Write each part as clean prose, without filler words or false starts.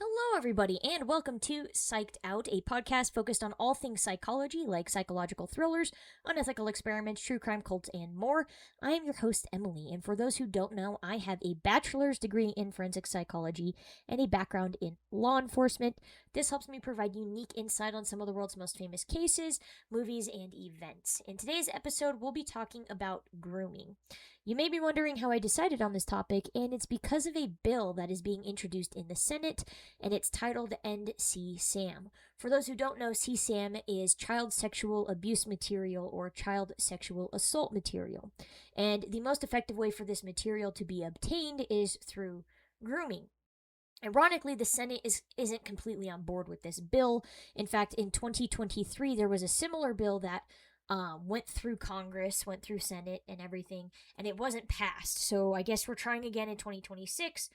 Hello, everybody, and welcome to Psyched Out, a podcast focused on all things psychology, like psychological thrillers, unethical experiments, true crime cults, and more. I am your host, Emily, and for those who don't know, I have a bachelor's degree in forensic psychology and a background in law enforcement. This helps me provide unique insight on some of the world's most famous cases, movies, and events. In today's episode, we'll be talking about grooming. You may be wondering how I decided on this topic, and it's because of a bill that is being introduced in the Senate, and it's titled NCSAM. For those who don't know, CSAM is child sexual abuse material or child sexual assault material. And the most effective way for this material to be obtained is through grooming. Ironically, the Senate isn't completely on board with this bill. In fact, in 2023, there was a similar bill that went through Congress, went through Senate and everything, and it wasn't passed. So I guess we're trying again in 2026.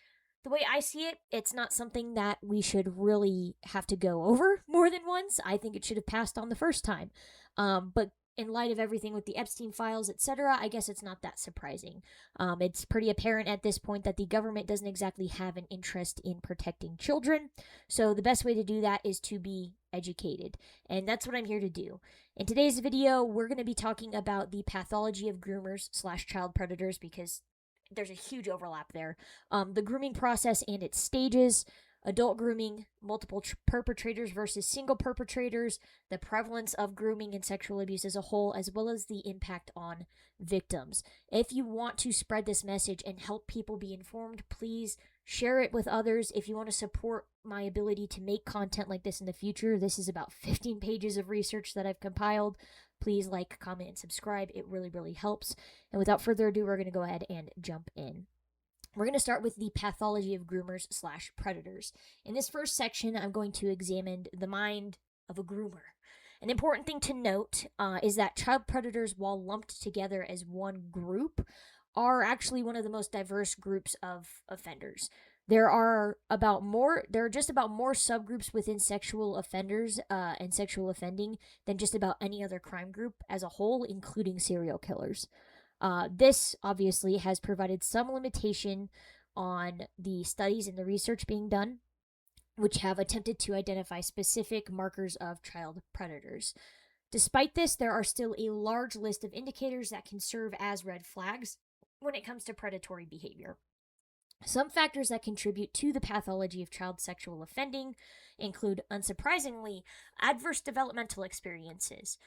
The way I see it, it's not something that we should really have to go over more than once. I think it should have passed on the first time. But in light of everything with the Epstein files, etc., I guess it's not that surprising. It's pretty apparent at this point that the government doesn't exactly have an interest in protecting children. So the best way to do that is to be educated. And that's what I'm here to do. In today's video, we're going to be talking about the pathology of groomers / child predators because there's a huge overlap there. The grooming process and its stages, adult grooming, multiple perpetrators versus single perpetrators, the prevalence of grooming and sexual abuse as a whole, as well as the impact on victims. If you want to spread this message and help people be informed, please share it with others. If you want to support my ability to make content like this in the future, this is about 15 pages of research that I've compiled. Please like, comment, and subscribe. It really, really helps. And without further ado, we're going to go ahead and jump in. We're going to start with the pathology of groomers / predators. In this first section, I'm going to examine the mind of a groomer. An important thing to note is that child predators, while lumped together as one group, are actually one of the most diverse groups of offenders. There are just about more subgroups within sexual offenders and sexual offending than just about any other crime group as a whole, including serial killers. This obviously has provided some limitation on the studies and the research being done, which have attempted to identify specific markers of child predators. Despite this, there are still a large list of indicators that can serve as red flags when it comes to predatory behavior. Some factors that contribute to the pathology of child sexual offending include, unsurprisingly, adverse developmental experiences.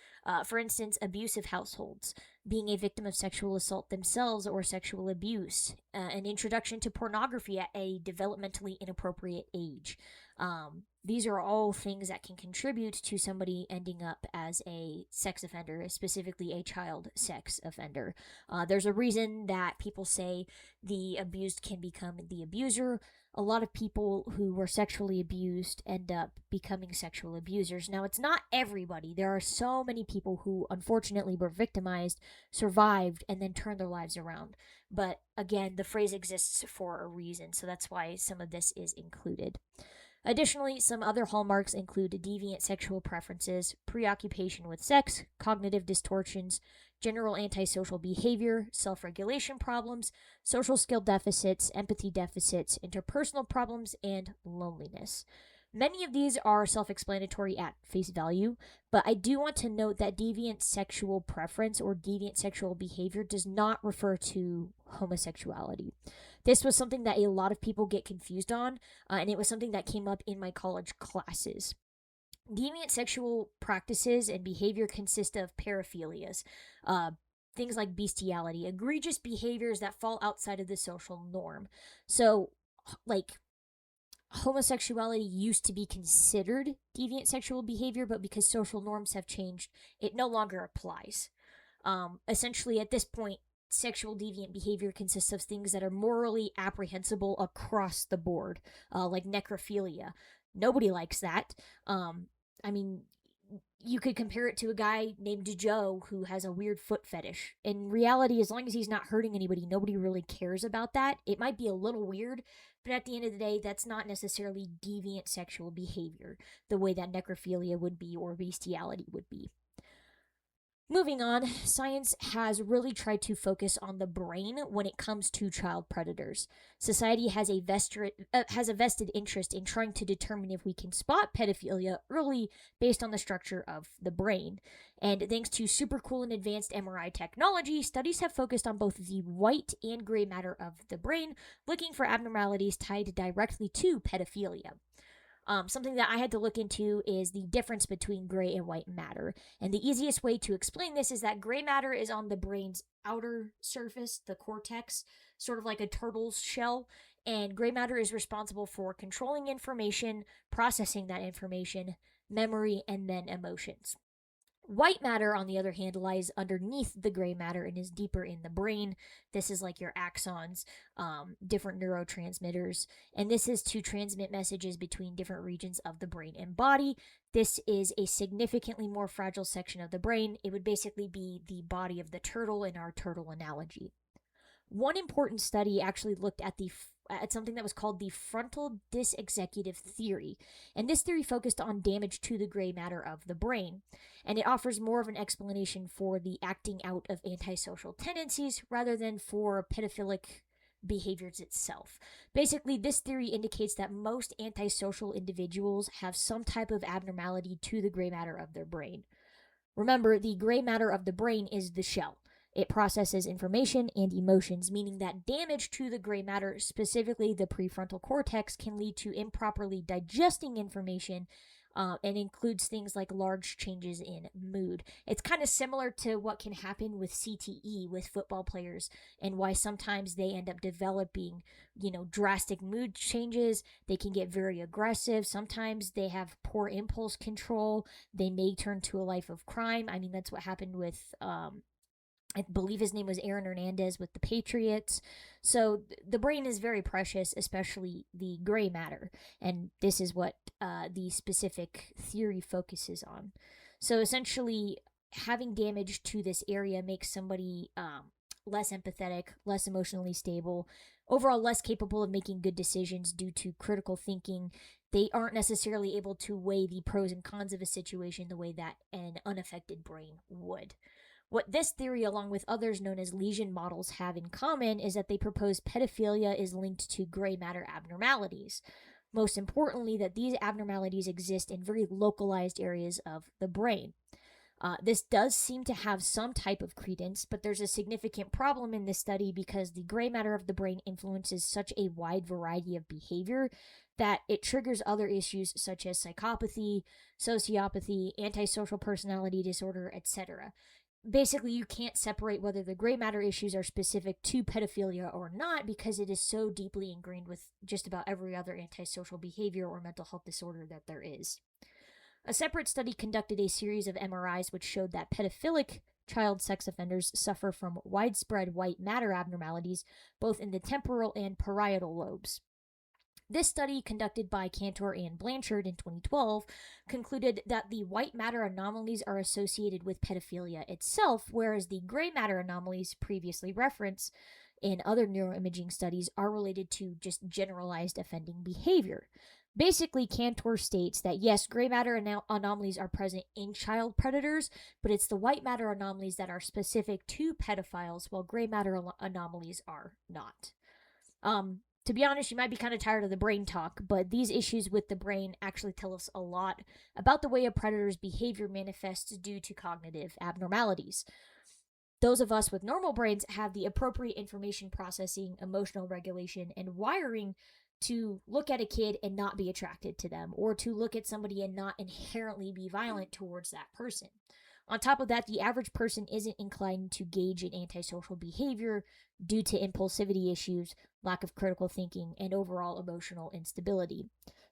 For instance, abusive households, being a victim of sexual assault themselves or sexual abuse, an introduction to pornography at a developmentally inappropriate age. These are all things that can contribute to somebody ending up as a sex offender, specifically a child sex offender. There's a reason that people say the abused can become the abuser. A lot of people who were sexually abused end up becoming sexual abusers. Now, it's not everybody. There are so many people who unfortunately were victimized, survived, and then turned their lives around. But again, the phrase exists for a reason, so that's why some of this is included. Additionally, some other hallmarks include deviant sexual preferences, preoccupation with sex, cognitive distortions, general antisocial behavior, self-regulation problems, social skill deficits, empathy deficits, interpersonal problems, and loneliness. Many of these are self-explanatory at face value, but I do want to note that deviant sexual preference or deviant sexual behavior does not refer to homosexuality. This was something that a lot of people get confused on, and it was something that came up in my college classes. Deviant sexual practices and behavior consist of paraphilias, things like bestiality, egregious behaviors that fall outside of the social norm. So, like, homosexuality used to be considered deviant sexual behavior, but because social norms have changed, it no longer applies. Essentially, at this point, sexual deviant behavior consists of things that are morally apprehensible across the board, like necrophilia. Nobody likes that. I mean, you could compare it to a guy named Joe who has a weird foot fetish. In reality, as long as he's not hurting anybody, nobody really cares about that. It might be a little weird, but at the end of the day, that's not necessarily deviant sexual behavior, the way that necrophilia would be or bestiality would be. Moving on, science has really tried to focus on the brain when it comes to child predators. Society has a vested interest in trying to determine if we can spot pedophilia early based on the structure of the brain. And thanks to super cool and advanced MRI technology, studies have focused on both the white and gray matter of the brain, looking for abnormalities tied directly to pedophilia. Something that I had to look into is the difference between gray and white matter. And the easiest way to explain this is that gray matter is on the brain's outer surface, the cortex, sort of like a turtle's shell. And gray matter is responsible for controlling information, processing that information, memory, and then emotions. White matter, on the other hand, lies underneath the gray matter and is deeper in the brain. This is like your axons, different neurotransmitters, and this is to transmit messages between different regions of the brain and body. This is a significantly more fragile section of the brain. It would basically be the body of the turtle in our turtle analogy. One important study actually looked at something that was called the frontal disexecutive theory, and this theory focused on damage to the gray matter of the brain, and it offers more of an explanation for the acting out of antisocial tendencies rather than for pedophilic behaviors itself. Basically, this theory indicates that most antisocial individuals have some type of abnormality to the gray matter of their brain. Remember, the gray matter of the brain is the shell. It processes information and emotions, meaning that damage to the gray matter, specifically the prefrontal cortex, can lead to improperly digesting information and includes things like large changes in mood. It's kind of similar to what can happen with CTE with football players and why sometimes they end up developing, drastic mood changes. They can get very aggressive. Sometimes they have poor impulse control. They may turn to a life of crime. I mean, that's what happened with I believe his name was Aaron Hernandez with the Patriots. So the brain is very precious, especially the gray matter. And this is what the specific theory focuses on. So essentially, having damage to this area makes somebody less empathetic, less emotionally stable, overall less capable of making good decisions due to critical thinking. They aren't necessarily able to weigh the pros and cons of a situation the way that an unaffected brain would. What this theory, along with others known as lesion models, have in common is that they propose pedophilia is linked to gray matter abnormalities. Most importantly, that these abnormalities exist in very localized areas of the brain. This does seem to have some type of credence, but there's a significant problem in this study because the gray matter of the brain influences such a wide variety of behavior that it triggers other issues such as psychopathy, sociopathy, antisocial personality disorder, etc. Basically, you can't separate whether the gray matter issues are specific to pedophilia or not because it is so deeply ingrained with just about every other antisocial behavior or mental health disorder that there is. A separate study conducted a series of MRIs which showed that pedophilic child sex offenders suffer from widespread white matter abnormalities both in the temporal and parietal lobes. This study, conducted by Cantor and Blanchard in 2012, concluded that the white matter anomalies are associated with pedophilia itself, whereas the gray matter anomalies previously referenced in other neuroimaging studies are related to just generalized offending behavior. Basically, Cantor states that yes, gray matter anomalies are present in child predators, but it's the white matter anomalies that are specific to pedophiles, while gray matter anomalies are not. To be honest, you might be kind of tired of the brain talk, but these issues with the brain actually tell us a lot about the way a predator's behavior manifests due to cognitive abnormalities. Those of us with normal brains have the appropriate information processing, emotional regulation, and wiring to look at a kid and not be attracted to them, or to look at somebody and not inherently be violent towards that person. On top of that, the average person isn't inclined to gauge in antisocial behavior due to impulsivity issues, lack of critical thinking, and overall emotional instability.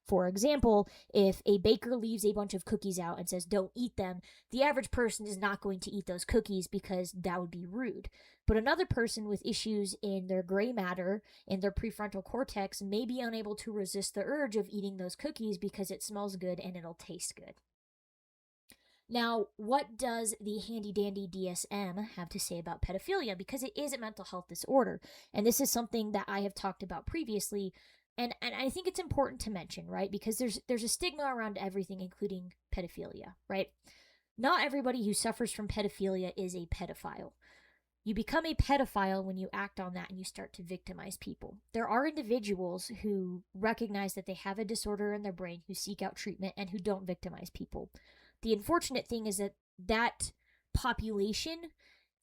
For example, if a baker leaves a bunch of cookies out and says don't eat them, the average person is not going to eat those cookies because that would be rude. But another person with issues in their gray matter, in their prefrontal cortex, may be unable to resist the urge of eating those cookies because it smells good and it'll taste good. Now, what does the handy-dandy DSM have to say about pedophilia? Because it is a mental health disorder, and this is something that I have talked about previously, and I think it's important to mention, right? Because there's a stigma around everything, including pedophilia, right? Not everybody who suffers from pedophilia is a pedophile. You become a pedophile when you act on that and you start to victimize people. There are individuals who recognize that they have a disorder in their brain, who seek out treatment, and who don't victimize people. The unfortunate thing is that that population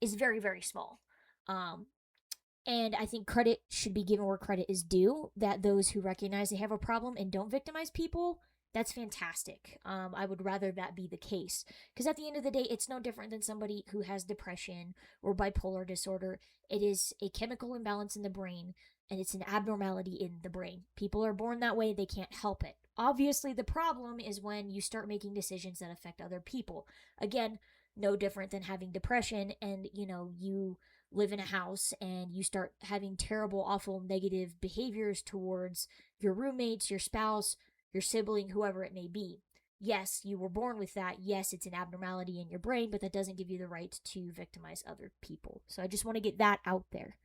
is very, very small. And I think credit should be given where credit is due, that those who recognize they have a problem and don't victimize people, that's fantastic. I would rather that be the case. Because at the end of the day, it's no different than somebody who has depression or bipolar disorder. It is a chemical imbalance in the brain, and it's an abnormality in the brain. People are born that way, they can't help it. Obviously, the problem is when you start making decisions that affect other people. Again, no different than having depression and, you live in a house and you start having terrible, awful, negative behaviors towards your roommates, your spouse, your sibling, whoever it may be. Yes, you were born with that. Yes, it's an abnormality in your brain, but that doesn't give you the right to victimize other people. So I just want to get that out there.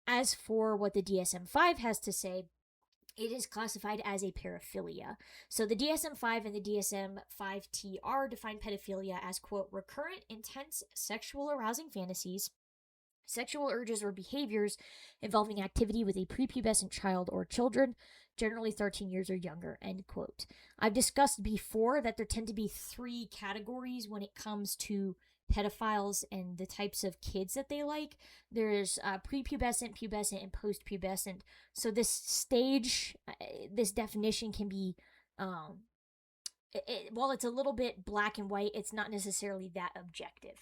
As for what the DSM-5 has to say, it is classified as a paraphilia. So the DSM-5 and the DSM-5-TR define pedophilia as, quote, recurrent, intense, sexual arousing fantasies, sexual urges or behaviors involving activity with a prepubescent child or children, generally 13 years or younger, end quote. I've discussed before that there tend to be 3 categories when it comes to pedophiles and the types of kids that they like. There's prepubescent, pubescent, and postpubescent. So this stage, this definition can be, while it's a little bit black and white, it's not necessarily that objective.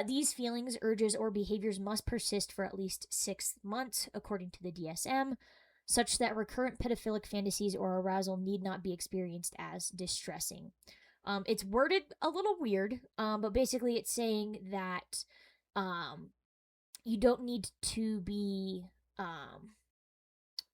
These feelings, urges, or behaviors must persist for at least 6 months, according to the DSM, such that recurrent pedophilic fantasies or arousal need not be experienced as distressing. It's worded a little weird, but basically it's saying that you don't need to be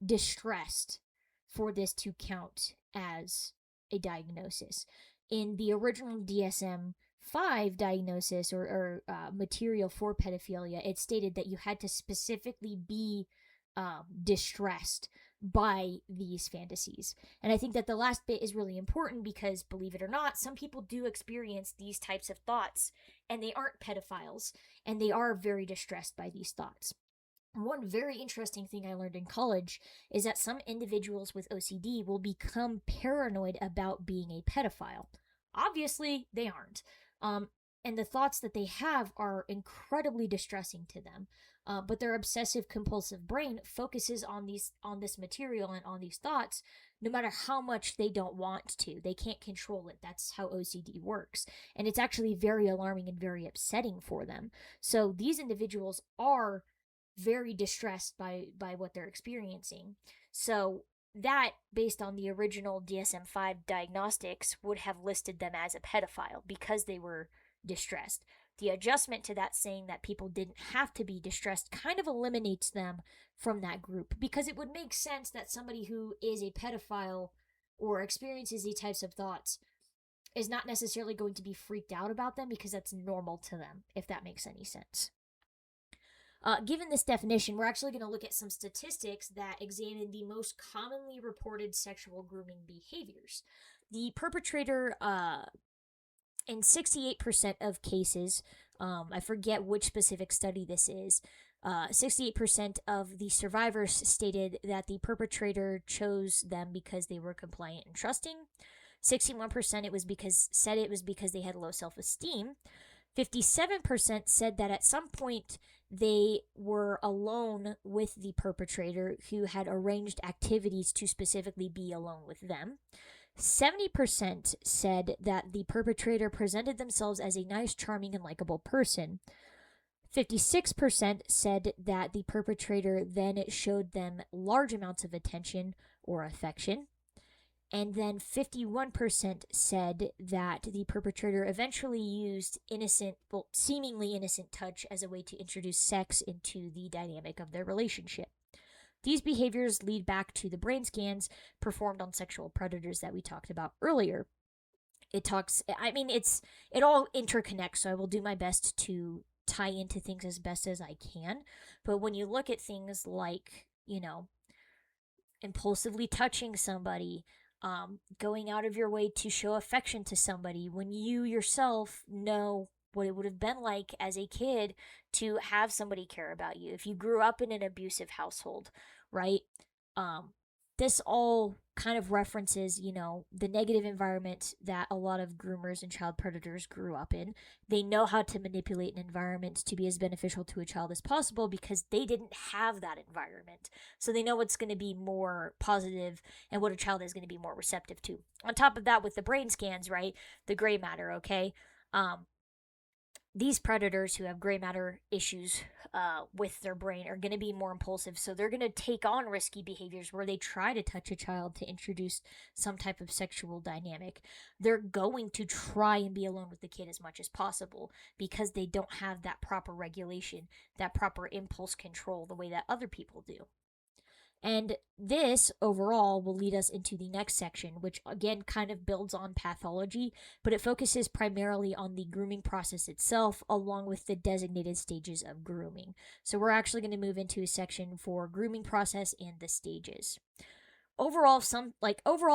distressed for this to count as a diagnosis. In the original DSM-5 diagnosis or material for pedophilia, it stated that you had to specifically be distressed by these fantasies. And I think that the last bit is really important because, believe it or not, some people do experience these types of thoughts and they aren't pedophiles and they are very distressed by these thoughts. One very interesting thing I learned in college is that some individuals with OCD will become paranoid about being a pedophile. Obviously, they aren't. And the thoughts that they have are incredibly distressing to them. But their obsessive compulsive brain focuses on this material and on these thoughts, no matter how much they don't want to. They can't control it. That's how OCD works. And it's actually very alarming and very upsetting for them. So these individuals are very distressed by what they're experiencing. So that, based on the original DSM-5 diagnostics, would have listed them as a pedophile because they were distressed. The adjustment to that, saying that people didn't have to be distressed, kind of eliminates them from that group, because it would make sense that somebody who is a pedophile or experiences these types of thoughts is not necessarily going to be freaked out about them because that's normal to them, if that makes any sense. Given this definition, we're actually going to look at some statistics that examine the most commonly reported sexual grooming behaviors. The perpetrator, in 68% of cases, I forget which specific study this is, 68% of the survivors stated that the perpetrator chose them because they were compliant and trusting. 61% it was because they had low self-esteem. 57% said that at some point they were alone with the perpetrator, who had arranged activities to specifically be alone with them. 70% said that the perpetrator presented themselves as a nice, charming, and likable person. 56% said that the perpetrator then showed them large amounts of attention or affection. And then 51% said that the perpetrator eventually used seemingly innocent touch as a way to introduce sex into the dynamic of their relationship. These behaviors lead back to the brain scans performed on sexual predators that we talked about earlier. It all interconnects, so I will do my best to tie into things as best as I can. But when you look at things like, impulsively touching somebody, going out of your way to show affection to somebody when you yourself know what it would have been like as a kid to have somebody care about you. If you grew up in an abusive household, right? Um, this all kind of references, the negative environment that a lot of groomers and child predators grew up in. They know how to manipulate an environment to be as beneficial to a child as possible because they didn't have that environment. So they know what's going to be more positive and what a child is going to be more receptive to. On top of that, with the brain scans, right? The gray matter, okay? These predators who have gray matter issues with their brain are going to be more impulsive, so they're going to take on risky behaviors where they try to touch a child to introduce some type of sexual dynamic. They're going to try and be alone with the kid as much as possible because they don't have that proper regulation, that proper impulse control the way that other people do. And this overall will lead us into the next section, which again kind of builds on pathology, but it focuses primarily on the grooming process itself, along with the designated stages of grooming. So we're actually going to move into a section for grooming process and the stages. Overall,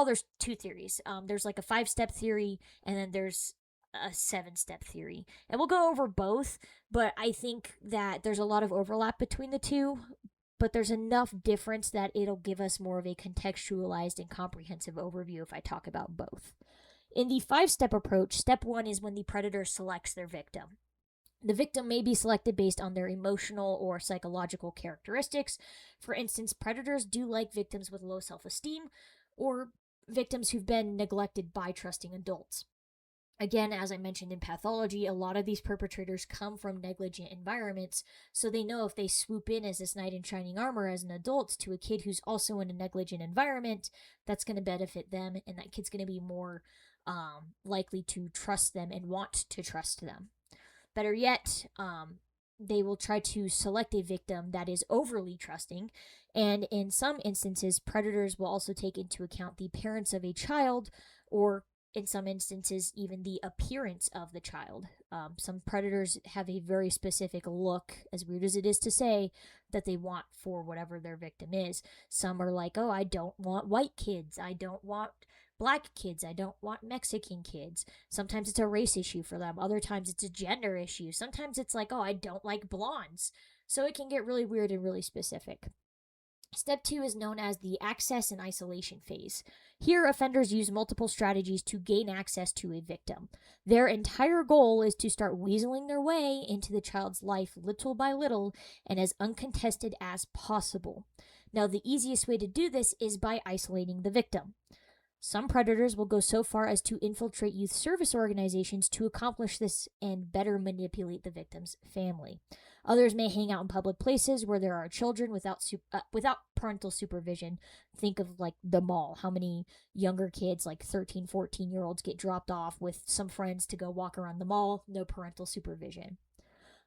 there's two theories. There's like a 5-step theory, and then there's a 7-step theory. And we'll go over both, but I think that there's a lot of overlap between the two, but there's enough difference that it'll give us more of a contextualized and comprehensive overview if I talk about both. In the 5-step approach, step 1 is when the predator selects their victim. The victim may be selected based on their emotional or psychological characteristics. For instance, predators do like victims with low self-esteem or victims who've been neglected by trusting adults. Again, as I mentioned in pathology, a lot of these perpetrators come from negligent environments, so they know if they swoop in as this knight in shining armor as an adult to a kid who's also in a negligent environment, that's going to benefit them, and that kid's going to be more likely to trust them and want to trust them. Better yet, they will try to select a victim that is overly trusting, and in some instances, predators will also take into account the parents of a child, or in some instances, even the appearance of the child. Some predators have a very specific look, as weird as it is to say, that they want for whatever their victim is. Some are like, oh, I don't want white kids. I don't want black kids. I don't want Mexican kids. Sometimes it's a race issue for them. Other times it's a gender issue. Sometimes it's like, oh, I don't like blondes. So it can get really weird and really specific. Step 2 is known as the access and isolation phase. Here, offenders use multiple strategies to gain access to a victim. Their entire goal is to start weaseling their way into the child's life little by little and as uncontested as possible. Now, the easiest way to do this is by isolating the victim. Some predators will go so far as to infiltrate youth service organizations to accomplish this and better manipulate the victim's family. Others may hang out in public places where there are children without parental supervision. Think of like the mall. How many younger kids, like 13, 14-year-olds, get dropped off with some friends to go walk around the mall? No parental supervision.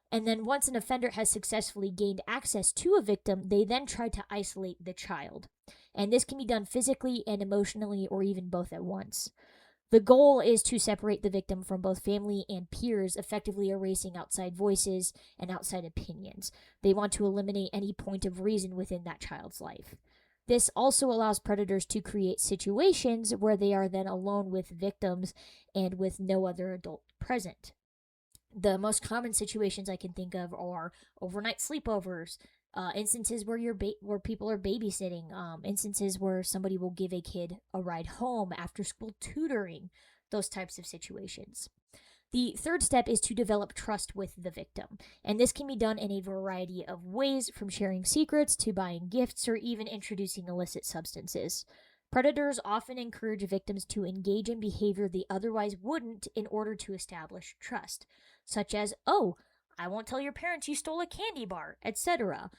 And then once an offender has successfully gained access to a victim, they then try to isolate the child. And this can be done physically and emotionally, or even both at once. The goal is to separate the victim from both family and peers, effectively erasing outside voices and outside opinions. They want to eliminate any point of reason within that child's life. This also allows predators to create situations where they are then alone with victims and with no other adult present. The most common situations I can think of are overnight sleepovers, instances where people are babysitting, instances where somebody will give a kid a ride home, after school tutoring, those types of situations. The third step is to develop trust with the victim, and this can be done in a variety of ways, from sharing secrets to buying gifts or even introducing illicit substances. Predators often encourage victims to engage in behavior they otherwise wouldn't in order to establish trust, such as, oh, I won't tell your parents you stole a candy bar, etc.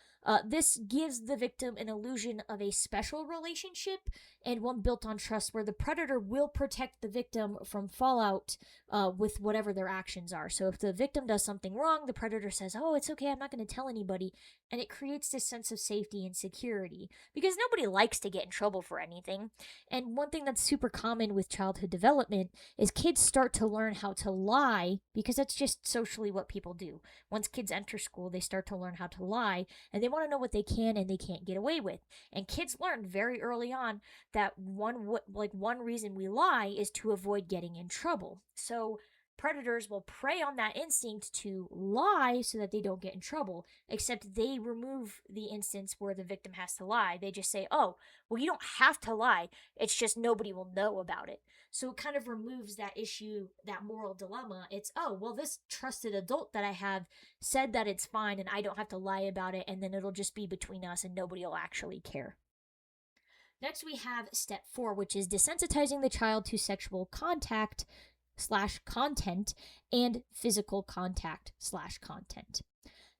This gives the victim an illusion of a special relationship and one built on trust, where the predator will protect the victim from fallout with whatever their actions are. So if the victim does something wrong, the predator says, oh, it's okay, I'm not going to tell anybody. And it creates this sense of safety and security, because nobody likes to get in trouble for anything. And one thing that's super common with childhood development is kids start to learn how to lie, because that's just socially what people do. Once kids enter school, they start to learn how to lie, and then want to know what they can and they can't get away with. And kids learn very early on that one reason we lie is to avoid getting in trouble. So predators will prey on that instinct to lie so that they don't get in trouble, except they remove the instance where the victim has to lie. They just say, oh, well, you don't have to lie. It's just nobody will know about it. So it kind of removes that issue, that moral dilemma. It's, oh, well, this trusted adult that I have said that it's fine and I don't have to lie about it, and then it'll just be between us and nobody will actually care. Next, we have step 4, which is desensitizing the child to sexual contact / content and physical contact / content.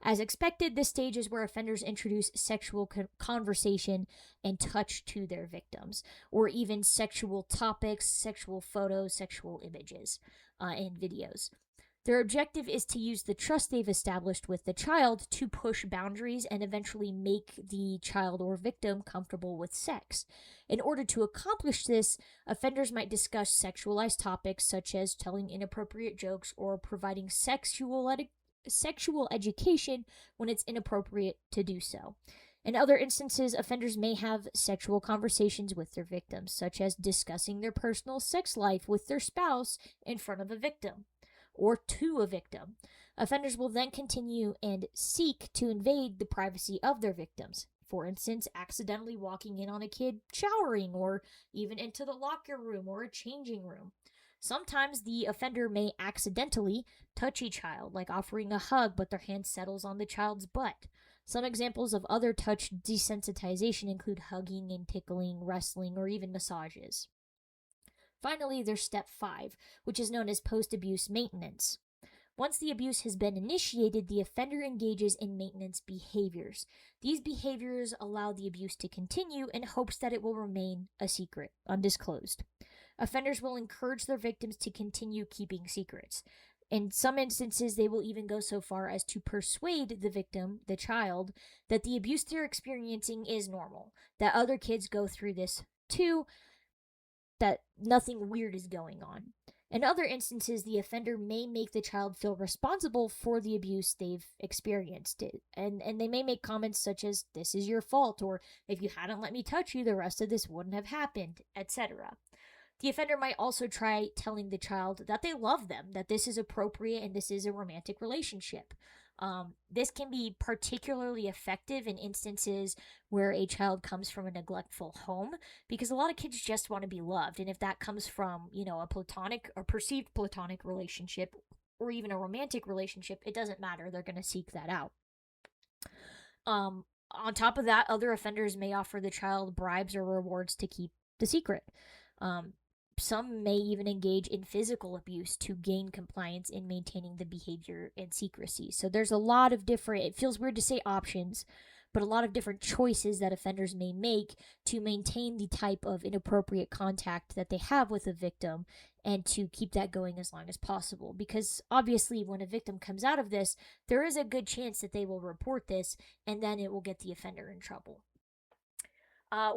As expected, this stage is where offenders introduce sexual conversation and touch to their victims, or even sexual topics, sexual photos, sexual images, and videos. Their objective is to use the trust they've established with the child to push boundaries and eventually make the child or victim comfortable with sex. In order to accomplish this, offenders might discuss sexualized topics such as telling inappropriate jokes or providing sexual education when it's inappropriate to do so. In other instances, offenders may have sexual conversations with their victims, such as discussing their personal sex life with their spouse in front of a victim or to a victim. Offenders will then continue and seek to invade the privacy of their victims. For instance, accidentally walking in on a kid showering, or even into the locker room or a changing room. Sometimes the offender may accidentally touch a child, like offering a hug, but their hand settles on the child's butt. Some examples of other touch desensitization include hugging and tickling, wrestling, or even massages. Finally, there's step 5, which is known as post-abuse maintenance. Once the abuse has been initiated, the offender engages in maintenance behaviors. These behaviors allow the abuse to continue in hopes that it will remain a secret, undisclosed. Offenders will encourage their victims to continue keeping secrets. In some instances, they will even go so far as to persuade the victim, the child, that the abuse they're experiencing is normal, that other kids go through this too, that nothing weird is going on. In other instances, the offender may make the child feel responsible for the abuse they've experienced. And they may make comments such as, this is your fault, or if you hadn't let me touch you, the rest of this wouldn't have happened, etc. The offender might also try telling the child that they love them, that this is appropriate and this is a romantic relationship. This can be particularly effective in instances where a child comes from a neglectful home, because a lot of kids just want to be loved. And if that comes from, a platonic or perceived platonic relationship or even a romantic relationship, it doesn't matter. They're going to seek that out. On top of that, other offenders may offer the child bribes or rewards to keep the secret. Some may even engage in physical abuse to gain compliance in maintaining the behavior and secrecy. So there's a lot of different, it feels weird to say options, but a lot of different choices that offenders may make to maintain the type of inappropriate contact that they have with a victim and to keep that going as long as possible. Because obviously when a victim comes out of this, there is a good chance that they will report this and then it will get the offender in trouble.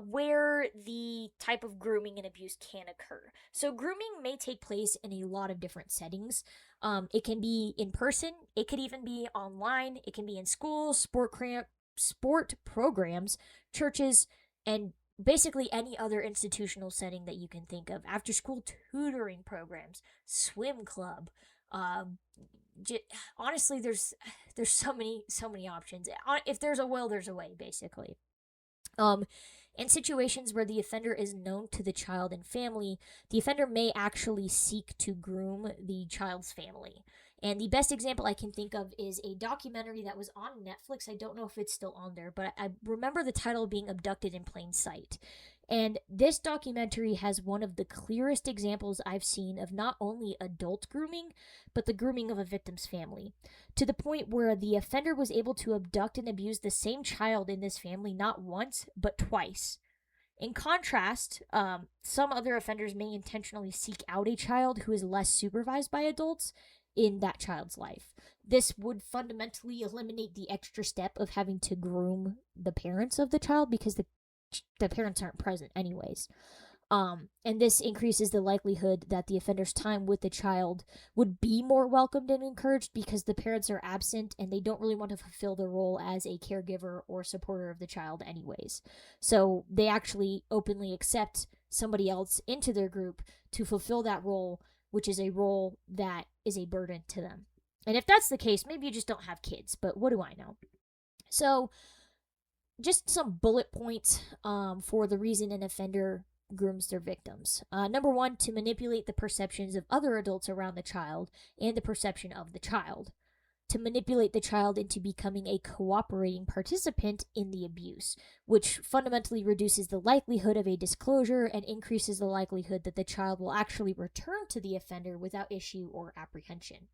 Where the type of grooming and abuse can occur. So grooming may take place in a lot of different settings. It can be in person, it could even be online, it can be in schools, sport programs, churches, and basically any other institutional setting that you can think of. After school tutoring programs, swim club. Honestly, there's so many options. If there's a will, there's a way, basically. In situations where the offender is known to the child and family, the offender may actually seek to groom the child's family. And the best example I can think of is a documentary that was on Netflix. I don't know if it's still on there, but I remember the title being Abducted in Plain Sight. And this documentary has one of the clearest examples I've seen of not only adult grooming, but the grooming of a victim's family, to the point where the offender was able to abduct and abuse the same child in this family not once, but twice. In contrast, some other offenders may intentionally seek out a child who is less supervised by adults in that child's life. This would fundamentally eliminate the extra step of having to groom the parents of the child, because the parents aren't present anyways. And this increases the likelihood that the offender's time with the child would be more welcomed and encouraged because the parents are absent and they don't really want to fulfill their role as a caregiver or supporter of the child, anyways. So they actually openly accept somebody else into their group to fulfill that role, which is a role that is a burden to them. And if that's the case, maybe you just don't have kids, but what do I know? So, just some bullet points for the reason an offender grooms their victims. Number one, to manipulate the perceptions of other adults around the child and the perception of the child. To manipulate the child into becoming a cooperating participant in the abuse, which fundamentally reduces the likelihood of a disclosure and increases the likelihood that the child will actually return to the offender without issue or apprehension.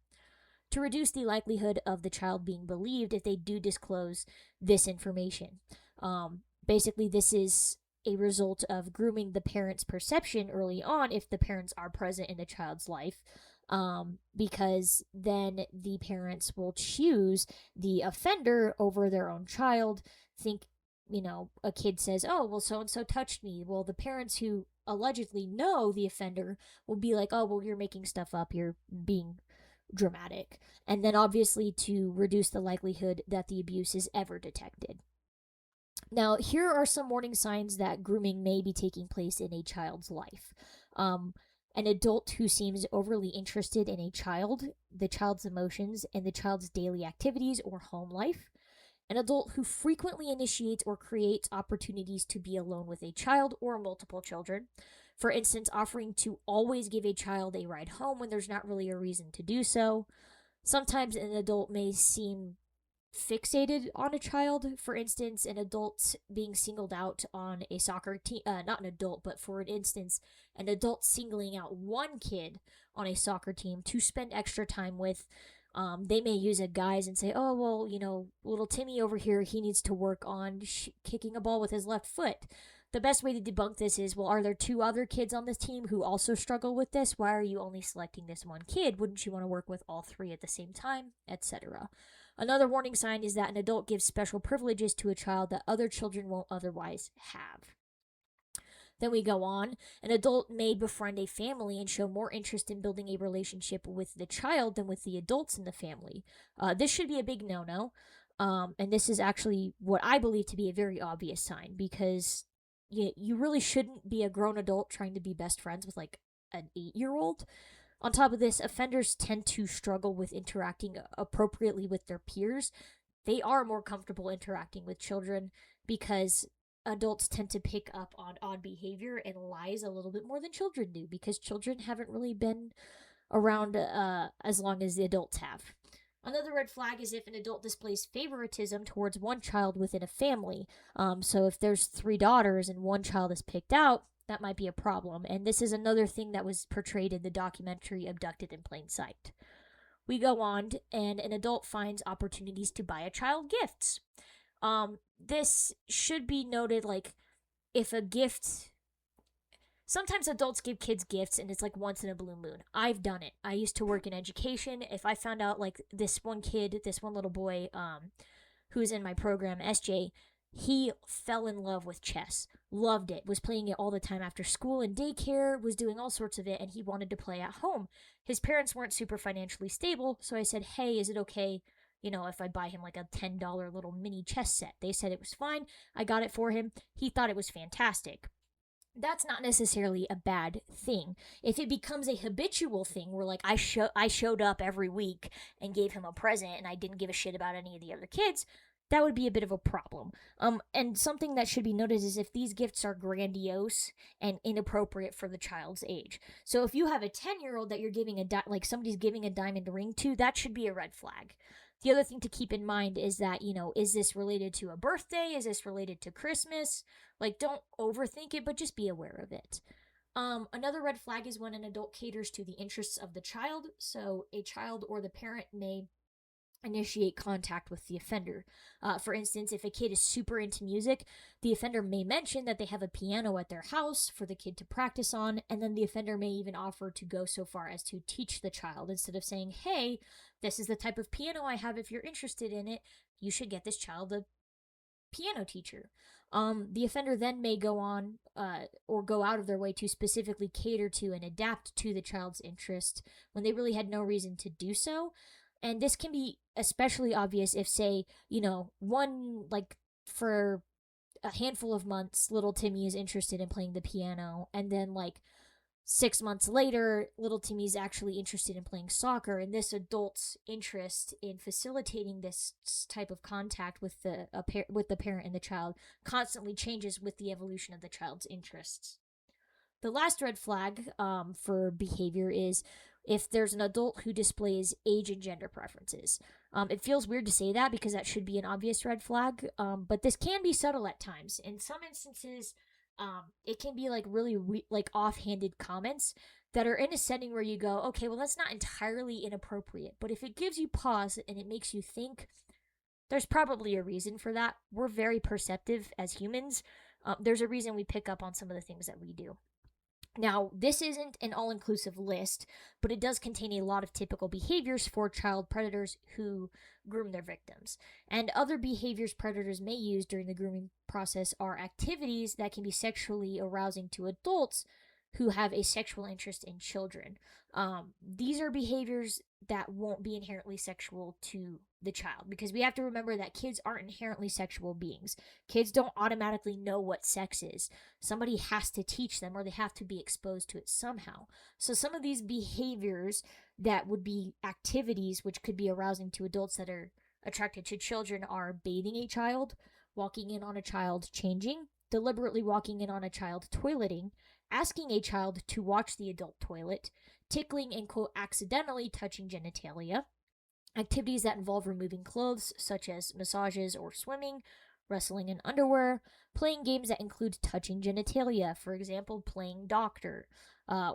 To reduce the likelihood of the child being believed if they do disclose this information. Basically, this is a result of grooming the parent's perception early on if the parents are present in the child's life, because then the parents will choose the offender over their own child. Think, a kid says, oh, well, so and so touched me. Well, the parents who allegedly know the offender will be like, oh, well, you're making stuff up, you're being dramatic. And then obviously to reduce the likelihood that the abuse is ever detected. Now, here are some warning signs that grooming may be taking place in a child's life. An adult who seems overly interested in a child, the child's emotions, and the child's daily activities or home life. An adult who frequently initiates or creates opportunities to be alone with a child or multiple children. For instance, offering to always give a child a ride home when there's not really a reason to do so. Sometimes an adult may seem fixated on a child. For instance, an adult being singled out on a soccer team, not an adult, but for instance, an adult singling out one kid on a soccer team to spend extra time with. They may use a guise and say, oh, well, little Timmy over here, he needs to work on kicking a ball with his left foot. The best way to debunk this is, well, are there two other kids on this team who also struggle with this? Why are you only selecting this one kid? Wouldn't you want to work with all three at the same time? Etc. Another warning sign is that an adult gives special privileges to a child that other children won't otherwise have. Then we go on. An adult may befriend a family and show more interest in building a relationship with the child than with the adults in the family. This should be a big no-no. And this is actually what I believe to be a very obvious sign, because you really shouldn't be a grown adult trying to be best friends with like an 8-year-old. On top of this, offenders tend to struggle with interacting appropriately with their peers. They are more comfortable interacting with children because adults tend to pick up on odd behavior and lies a little bit more than children do, because children haven't really been around as long as the adults have. Another red flag is if an adult displays favoritism towards one child within a family. So if there's 3 daughters and one child is picked out, that might be a problem. And this is another thing that was portrayed in the documentary Abducted in Plain Sight. We go on, and an adult finds opportunities to buy a child gifts. This should be noted, like, if a gift... Sometimes adults give kids gifts and it's like once in a blue moon. I've done it. I used to work in education. If I found out like this one kid, this one little boy who's in my program, SJ, he fell in love with chess. Loved it. Was playing it all the time after school and daycare, was doing all sorts of it, and he wanted to play at home. His parents weren't super financially stable, so I said, hey, is it okay, if I buy him like a $10 little mini chess set? They said it was fine. I got it for him. He thought it was fantastic. That's not necessarily a bad thing. If it becomes a habitual thing where like I showed up every week and gave him a present and I didn't give a shit about any of the other kids, that would be a bit of a problem. And something that should be noted is if these gifts are grandiose and inappropriate for the child's age. So if you have a 10-year-old that you're giving like somebody's giving a diamond ring to, that should be a red flag. The other thing to keep in mind is that, is this related to a birthday? Is this related to Christmas? Like, don't overthink it, but just be aware of it. Another red flag is when an adult caters to the interests of the child. So a child or the parent may initiate contact with the offender. For instance, if a kid is super into music, the offender may mention that they have a piano at their house for the kid to practice on, and then the offender may even offer to go so far as to teach the child instead of saying, hey, this is the type of piano I have. If you're interested in it, you should get this child a piano teacher. The offender then may go on or go out of their way to specifically cater to and adapt to the child's interest when they really had no reason to do so. And this can be especially obvious if, say, for a handful of months, little Timmy is interested in playing the piano, and then, 6 months later, little Timmy's actually interested in playing soccer, and this adult's interest in facilitating this type of contact with the parent and the child constantly changes with the evolution of the child's interests. The last red flag for behavior is if there's an adult who displays age and gender preferences. It feels weird to say that because that should be an obvious red flag, but this can be subtle at times. In some instances, it can be really offhanded comments that are in a setting where you go, okay, well, that's not entirely inappropriate, but if it gives you pause and it makes you think, there's probably a reason for that. We're very perceptive as humans. There's a reason we pick up on some of the things that we do. Now, this isn't an all-inclusive list, but it does contain a lot of typical behaviors for child predators who groom their victims. And other behaviors predators may use during the grooming process are activities that can be sexually arousing to adults who have a sexual interest in children. These are behaviors that won't be inherently sexual to the child, because we have to remember that kids aren't inherently sexual beings. Kids don't automatically know what sex is. Somebody has to teach them, or they have to be exposed to it somehow. So some of these behaviors that would be activities which could be arousing to adults that are attracted to children are bathing a child, walking in on a child changing, deliberately walking in on a child toileting, asking a child to watch the adult toilet, tickling and, quote, accidentally touching genitalia, activities that involve removing clothes, such as massages or swimming, wrestling in underwear, playing games that include touching genitalia, for example, playing doctor, I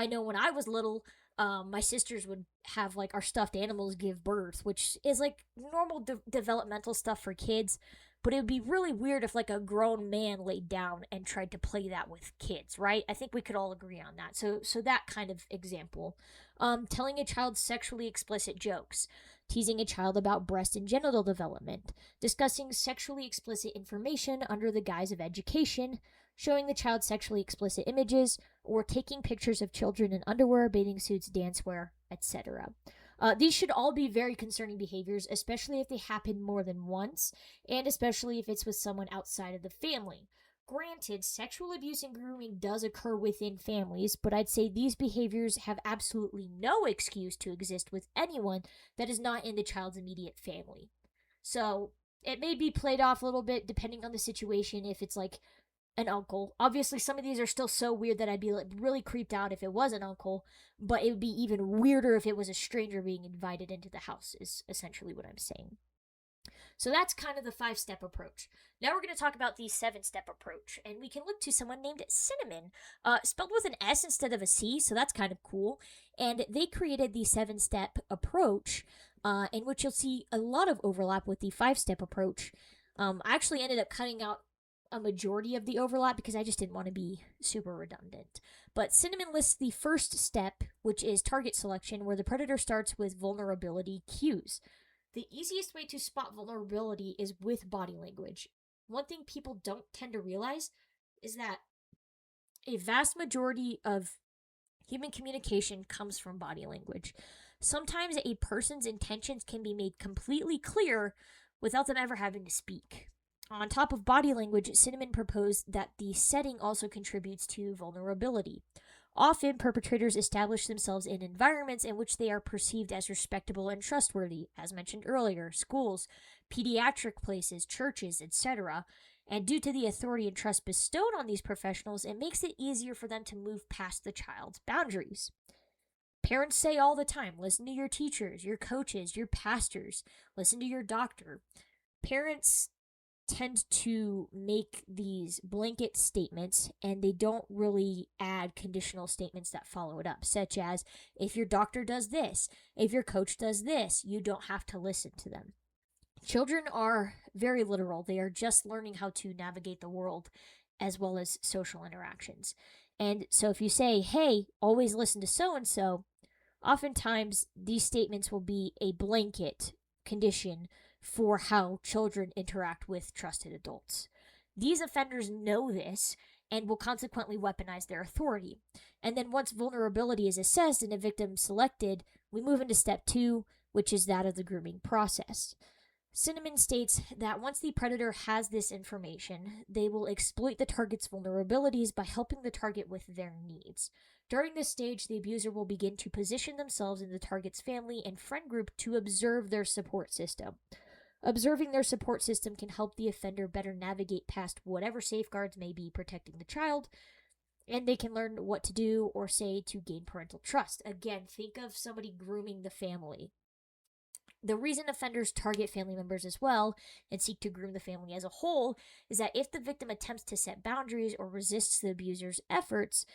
know when I was little, my sisters would have our stuffed animals give birth, which is normal developmental stuff for kids. But it would be really weird if a grown man laid down and tried to play that with kids, right? I think we could all agree on that. So that kind of example. Telling a child sexually explicit jokes, teasing a child about breast and genital development, discussing sexually explicit information under the guise of education, showing the child sexually explicit images, or taking pictures of children in underwear, bathing suits, dancewear, etc. These should all be very concerning behaviors, especially if they happen more than once, and especially if it's with someone outside of the family. Granted, sexual abuse and grooming does occur within families, but I'd say these behaviors have absolutely no excuse to exist with anyone that is not in the child's immediate family. So, it may be played off a little bit depending on the situation if it's an uncle. Obviously, some of these are still so weird that I'd be really creeped out if it was an uncle, but it would be even weirder if it was a stranger being invited into the house, is essentially what I'm saying. So that's kind of the 5-step approach. Now we're going to talk about the 7-step approach, and we can look to someone named Cinnamon, spelled with an S instead of a C, so that's kind of cool. And they created the 7-step approach, in which you'll see a lot of overlap with the 5-step approach. I actually ended up cutting out a majority of the overlap because I just didn't want to be super redundant. But Cinnamon lists the first step, which is target selection, where the predator starts with vulnerability cues. The easiest way to spot vulnerability is with body language. One thing people don't tend to realize is that a vast majority of human communication comes from body language. Sometimes a person's intentions can be made completely clear without them ever having to speak. On top of body language, Cinnamon proposed that the setting also contributes to vulnerability. Often, perpetrators establish themselves in environments in which they are perceived as respectable and trustworthy, as mentioned earlier, schools, pediatric places, churches, etc. And due to the authority and trust bestowed on these professionals, it makes it easier for them to move past the child's boundaries. Parents say all the time, listen to your teachers, your coaches, your pastors, listen to your doctor. Parents tend to make these blanket statements and they don't really add conditional statements that follow it up, such as, if your doctor does this, if your coach does this, you don't have to listen to them. Children are very literal. They are just learning how to navigate the world as well as social interactions. And so if you say, hey, always listen to so-and-so, oftentimes these statements will be a blanket condition for how children interact with trusted adults. These offenders know this and will consequently weaponize their authority. And then once vulnerability is assessed and a victim selected, we move into step 2, which is that of the grooming process. Cinnamon states that once the predator has this information, they will exploit the target's vulnerabilities by helping the target with their needs. During this stage, the abuser will begin to position themselves in the target's family and friend group to observe their support system. Observing their support system can help the offender better navigate past whatever safeguards may be protecting the child, and they can learn what to do or say to gain parental trust. Again, think of somebody grooming the family. The reason offenders target family members as well and seek to groom the family as a whole is that if the victim attempts to set boundaries or resists the abuser's efforts,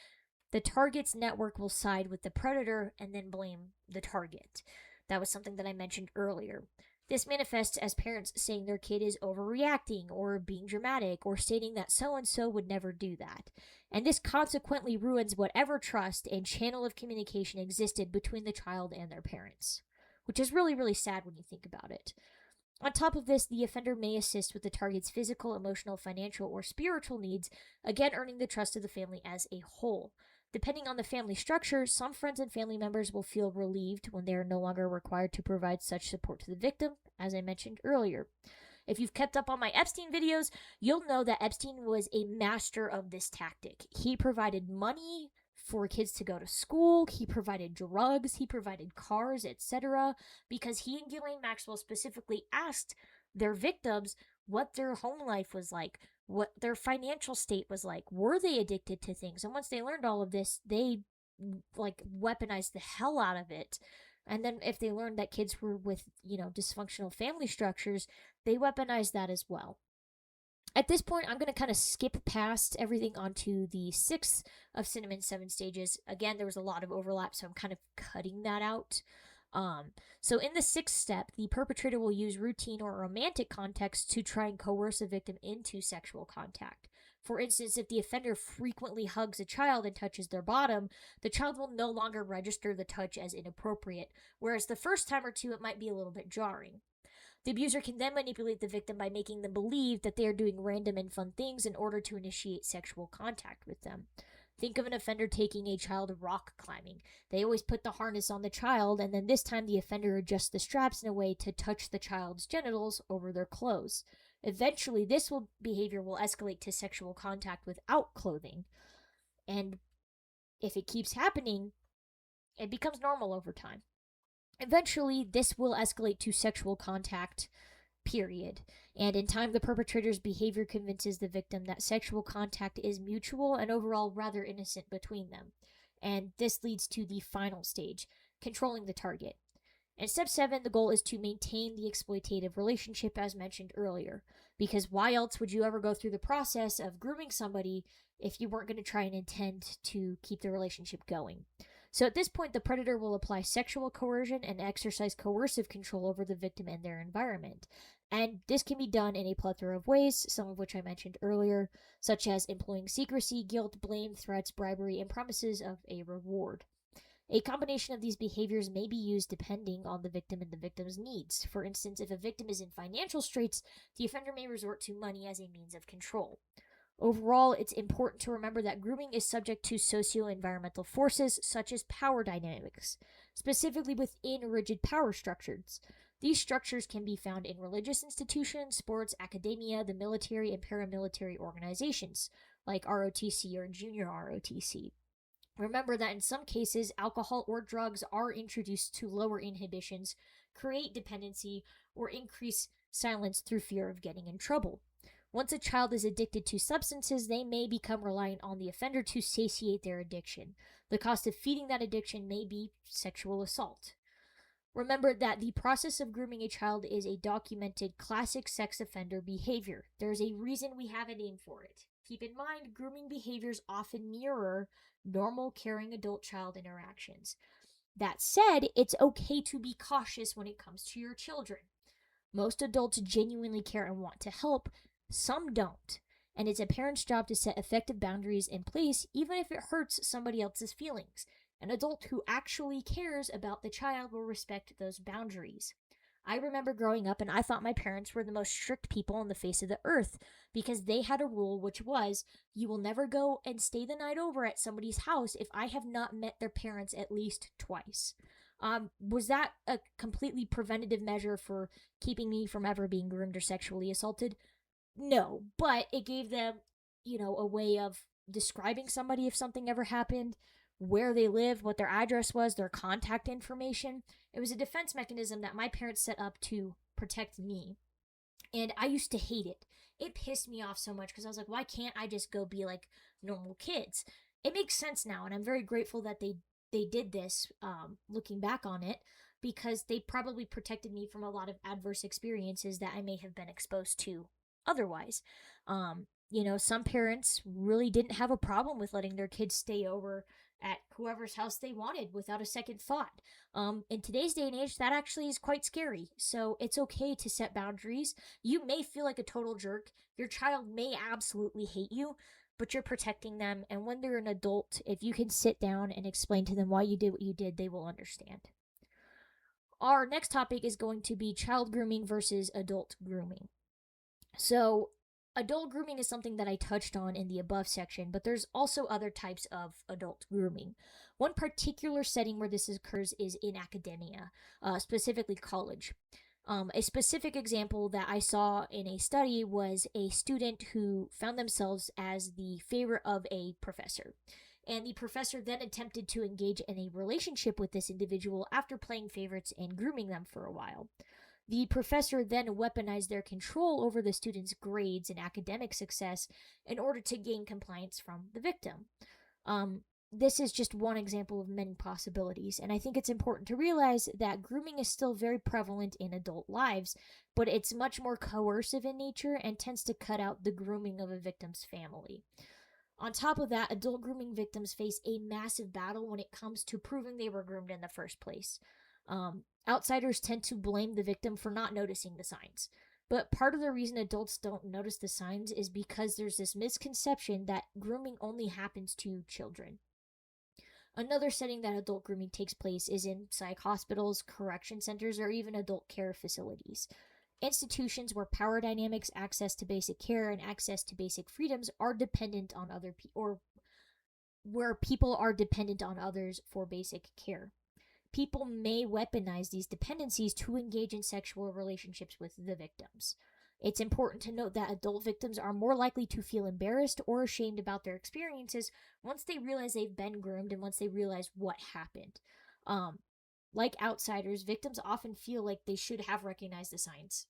the target's network will side with the predator and then blame the target. That was something that I mentioned earlier. This manifests as parents saying their kid is overreacting or being dramatic or stating that so-and-so would never do that. And this consequently ruins whatever trust and channel of communication existed between the child and their parents, which is really, really sad when you think about it. On top of this, the offender may assist with the target's physical, emotional, financial, or spiritual needs, again earning the trust of the family as a whole. Depending on the family structure, some friends and family members will feel relieved when they are no longer required to provide such support to the victim, as I mentioned earlier. If you've kept up on my Epstein videos, you'll know that Epstein was a master of this tactic. He provided money for kids to go to school, he provided drugs, he provided cars, etc., because he and Ghislaine Maxwell specifically asked their victims what their home life was like, what their financial state was like, were they addicted to things? And once they learned all of this, they weaponized the hell out of it. And then if they learned that kids were with, dysfunctional family structures, they weaponized that as well. At this point, I'm going to kind of skip past everything onto the 6th of Cinnamon's 7 stages. Again, there was a lot of overlap, so I'm kind of cutting that out. So in the 6th step, the perpetrator will use routine or romantic context to try and coerce a victim into sexual contact. For instance, if the offender frequently hugs a child and touches their bottom, the child will no longer register the touch as inappropriate, whereas the first time or two it might be a little bit jarring. The abuser can then manipulate the victim by making them believe that they are doing random and fun things in order to initiate sexual contact with them. Think of an offender taking a child rock climbing. They always put the harness on the child, and then this time the offender adjusts the straps in a way to touch the child's genitals over their clothes. Eventually, this behavior will escalate to sexual contact without clothing. And if it keeps happening, it becomes normal over time. Eventually, this will escalate to sexual contact, period. And in time, the perpetrator's behavior convinces the victim that sexual contact is mutual and overall rather innocent between them. And this leads to the final stage, controlling the target. In step 7, the goal is to maintain the exploitative relationship as mentioned earlier. Because why else would you ever go through the process of grooming somebody if you weren't going to try and intend to keep the relationship going? So at this point, the predator will apply sexual coercion and exercise coercive control over the victim and their environment. And this can be done in a plethora of ways, some of which I mentioned earlier, such as employing secrecy, guilt, blame, threats, bribery, and promises of a reward. A combination of these behaviors may be used depending on the victim and the victim's needs. For instance, if a victim is in financial straits, the offender may resort to money as a means of control. Overall, it's important to remember that grooming is subject to socio-environmental forces such as power dynamics, specifically within rigid power structures. These structures can be found in religious institutions, sports, academia, the military, and paramilitary organizations, like ROTC or junior ROTC. Remember that in some cases, alcohol or drugs are introduced to lower inhibitions, create dependency, or increase silence through fear of getting in trouble. Once a child is addicted to substances, they may become reliant on the offender to satiate their addiction. The cost of feeding that addiction may be sexual assault. Remember that the process of grooming a child is a documented classic sex offender behavior. There's a reason we have a name for it. Keep in mind, grooming behaviors often mirror normal caring adult-child interactions. That said, it's okay to be cautious when it comes to your children. Most adults genuinely care and want to help. Some don't, and it's a parent's job to set effective boundaries in place even if it hurts somebody else's feelings. An adult who actually cares about the child will respect those boundaries. I remember growing up and I thought my parents were the most strict people on the face of the earth because they had a rule which was you will never go and stay the night over at somebody's house if I have not met their parents at least twice. Was that a completely preventative measure for keeping me from ever being groomed or sexually assaulted? No, but it gave them, a way of describing somebody if something ever happened, where they lived, what their address was, their contact information. It was a defense mechanism that my parents set up to protect me. And I used to hate it. It pissed me off so much because I was like, why can't I just go be like normal kids? It makes sense now, and I'm very grateful that they did this, looking back on it, because they probably protected me from a lot of adverse experiences that I may have been exposed to otherwise. Some parents really didn't have a problem with letting their kids stay over at whoever's house they wanted without a second thought. In today's day and age, that actually is quite scary. So it's okay to set boundaries. You may feel like a total jerk. Your child may absolutely hate you, but you're protecting them. And when they're an adult, if you can sit down and explain to them why you did what you did, they will understand. Our next topic is going to be child grooming versus adult grooming. So, adult grooming is something that I touched on in the above section, but there's also other types of adult grooming. One particular setting where this occurs is in academia, specifically college. A specific example that I saw in a study was a student who found themselves as the favorite of a professor. And the professor then attempted to engage in a relationship with this individual after playing favorites and grooming them for a while. The professor then weaponized their control over the student's grades and academic success in order to gain compliance from the victim. This is just one example of many possibilities, and I think it's important to realize that grooming is still very prevalent in adult lives, but it's much more coercive in nature and tends to cut out the grooming of a victim's family. On top of that, adult grooming victims face a massive battle when it comes to proving they were groomed in the first place. Outsiders tend to blame the victim for not noticing the signs. But part of the reason adults don't notice the signs is because there's this misconception that grooming only happens to children. Another setting that adult grooming takes place is in psych hospitals, correction centers, or even adult care facilities. Institutions where power dynamics, access to basic care, and access to basic freedoms are dependent on other people, or where people are dependent on others for basic care. People may weaponize these dependencies to engage in sexual relationships with the victims. It's important to note that adult victims are more likely to feel embarrassed or ashamed about their experiences once they realize they've been groomed and once they realize what happened. Like outsiders, victims often feel like they should have recognized the signs.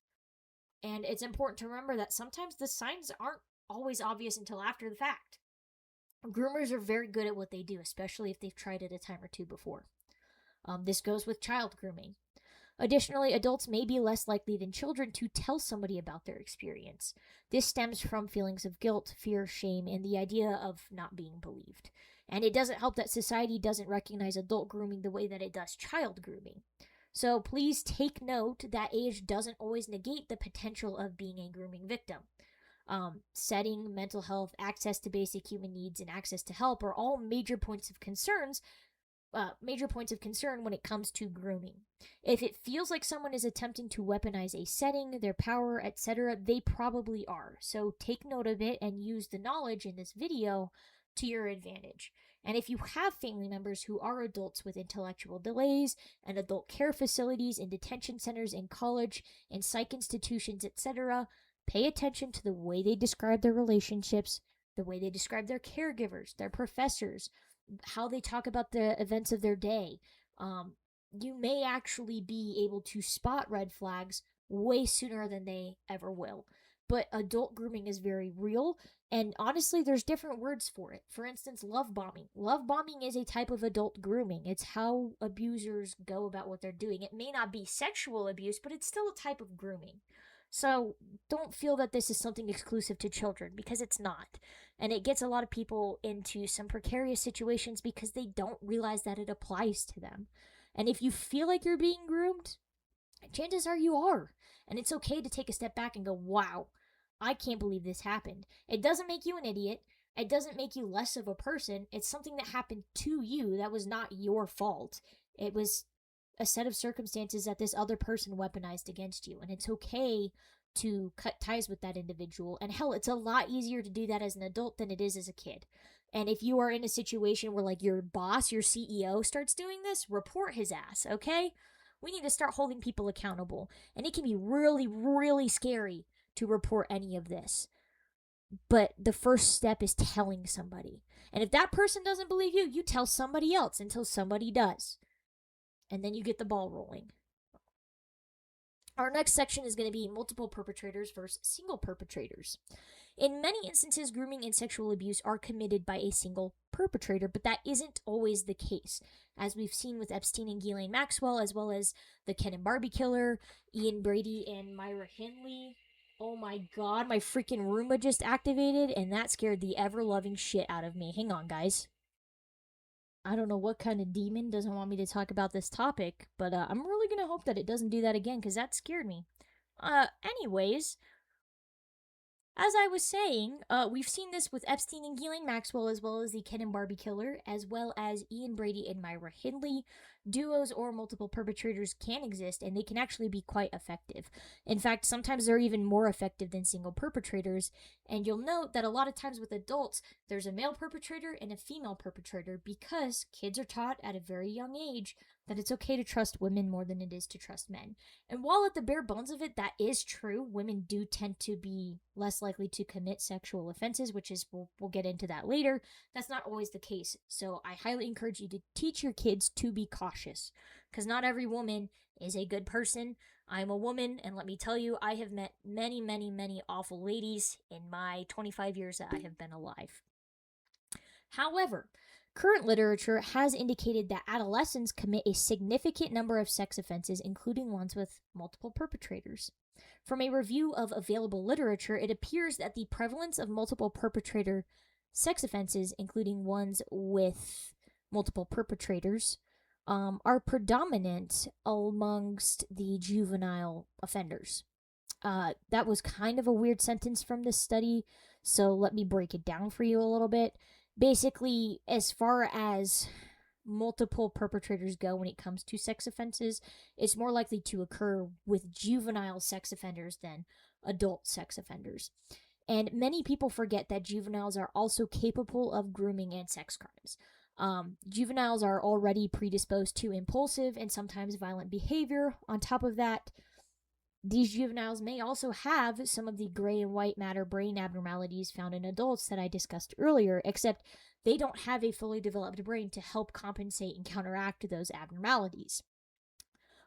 And it's important to remember that sometimes the signs aren't always obvious until after the fact. Groomers are very good at what they do, especially if they've tried it a time or two before. This goes with child grooming. Additionally, adults may be less likely than children to tell somebody about their experience. This stems from feelings of guilt, fear, shame, and the idea of not being believed. And it doesn't help that society doesn't recognize adult grooming the way that it does child grooming. So please take note that age doesn't always negate the potential of being a grooming victim. Setting, mental health, access to basic human needs, and access to help are all major points of concern when it comes to grooming. If it feels like someone is attempting to weaponize a setting, their power, etc., they probably are. So take note of it and use the knowledge in this video to your advantage. And if you have family members who are adults with intellectual delays and adult care facilities in detention centers in college and psych institutions, etc., pay attention to the way they describe their relationships, the way they describe their caregivers, their professors, how they talk about the events of their day. You may actually be able to spot red flags way sooner than they ever will. But adult grooming is very real, and honestly, there's different words for it. For instance, love bombing. Love bombing is a type of adult grooming. It's how abusers go about what they're doing. It may not be sexual abuse, but it's still a type of grooming. So don't feel that this is something exclusive to children, because it's not. And it gets a lot of people into some precarious situations because they don't realize that it applies to them. And if you feel like you're being groomed, chances are you are. And it's okay to take a step back and go, wow, I can't believe this happened. It doesn't make you an idiot. It doesn't make you less of a person. It's something that happened to you that was not your fault. It was a set of circumstances that this other person weaponized against you, and it's okay to cut ties with that individual. And hell, it's a lot easier to do that as an adult than it is as a kid. And if you are in a situation where like your boss, your CEO starts doing this, report his ass, okay? We need to start holding people accountable. And it can be really, really scary to report any of this. But the first step is telling somebody. And if that person doesn't believe you, you tell somebody else until somebody does. And then you get the ball rolling. Our next section is going to be multiple perpetrators versus single perpetrators. In many instances, grooming and sexual abuse are committed by a single perpetrator, but that isn't always the case. As we've seen with Epstein and Ghislaine Maxwell, as well as the Ken and Barbie killer, Ian Brady and Myra Hindley. Oh my god, my freaking Roomba just activated, and that scared the ever-loving shit out of me. Hang on, guys. I don't know what kind of demon doesn't want me to talk about this topic, but I'm really gonna hope that it doesn't do that again, because that scared me. Anyways, as I was saying, we've seen this with Epstein and Ghislaine Maxwell, as well as the Ken and Barbie killer, as well as Ian Brady and Myra Hindley. Duos or multiple perpetrators can exist, and they can actually be quite effective. In fact, sometimes they're even more effective than single perpetrators. And you'll note that a lot of times with adults, there's a male perpetrator and a female perpetrator, because kids are taught at a very young age that it's okay to trust women more than it is to trust men. And while at the bare bones of it, that is true, women do tend to be less likely to commit sexual offenses, which is, we'll get into that later. That's not always the case. So I highly encourage you to teach your kids to be cautious, because not every woman is a good person. I'm a woman, and let me tell you, I have met many, many, many awful ladies in my 25 years that I have been alive. However, current literature has indicated that adolescents commit a significant number of sex offenses, including ones with multiple perpetrators. From a review of available literature, it appears that the prevalence of multiple perpetrator sex offenses, including ones with multiple perpetrators, are predominant amongst the juvenile offenders. That was kind of a weird sentence from this study, so let me break it down for you a little bit. Basically, as far as multiple perpetrators go when it comes to sex offenses, it's more likely to occur with juvenile sex offenders than adult sex offenders. And many people forget that juveniles are also capable of grooming and sex crimes. Juveniles are already predisposed to impulsive and sometimes violent behavior. On top of that, these juveniles may also have some of the gray and white matter brain abnormalities found in adults that I discussed earlier, except they don't have a fully developed brain to help compensate and counteract those abnormalities.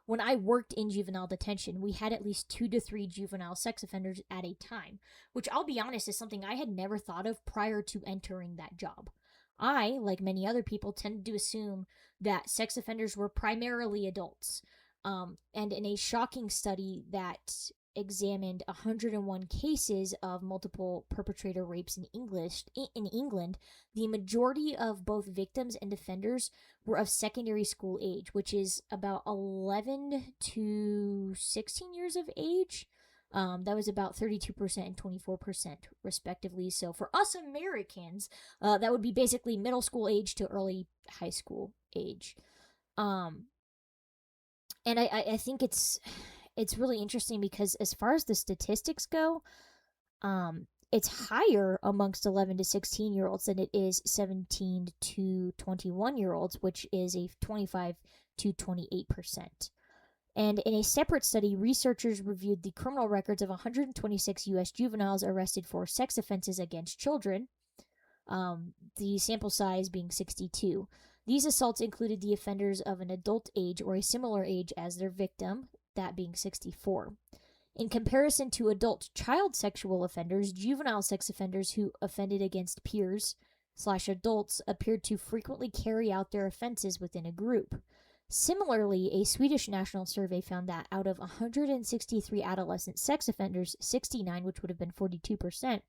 When I worked in juvenile detention, we had at least 2 to 3 juvenile sex offenders at a time, which I'll be honest is something I had never thought of prior to entering that job. I, like many other people, tended to assume that sex offenders were primarily adults. And in a shocking study that examined 101 cases of multiple perpetrator rapes in England, the majority of both victims and offenders were of secondary school age, which is about 11 to 16 years of age. That was about 32% and 24% respectively. So for us Americans, that would be basically middle school age to early high school age. And I think it's really interesting because as far as the statistics go, it's higher amongst 11 to 16-year-olds than it is 17 to 21-year-olds, which is a 25 to 28%. And in a separate study, researchers reviewed the criminal records of 126 U.S. juveniles arrested for sex offenses against children, the sample size being 62. These assaults included the offenders of an adult age or a similar age as their victim, that being 64. In comparison to adult child sexual offenders, juvenile sex offenders who offended against peers/adults appeared to frequently carry out their offenses within a group. Similarly, a Swedish national survey found that out of 163 adolescent sex offenders, 69, which would have been 42%,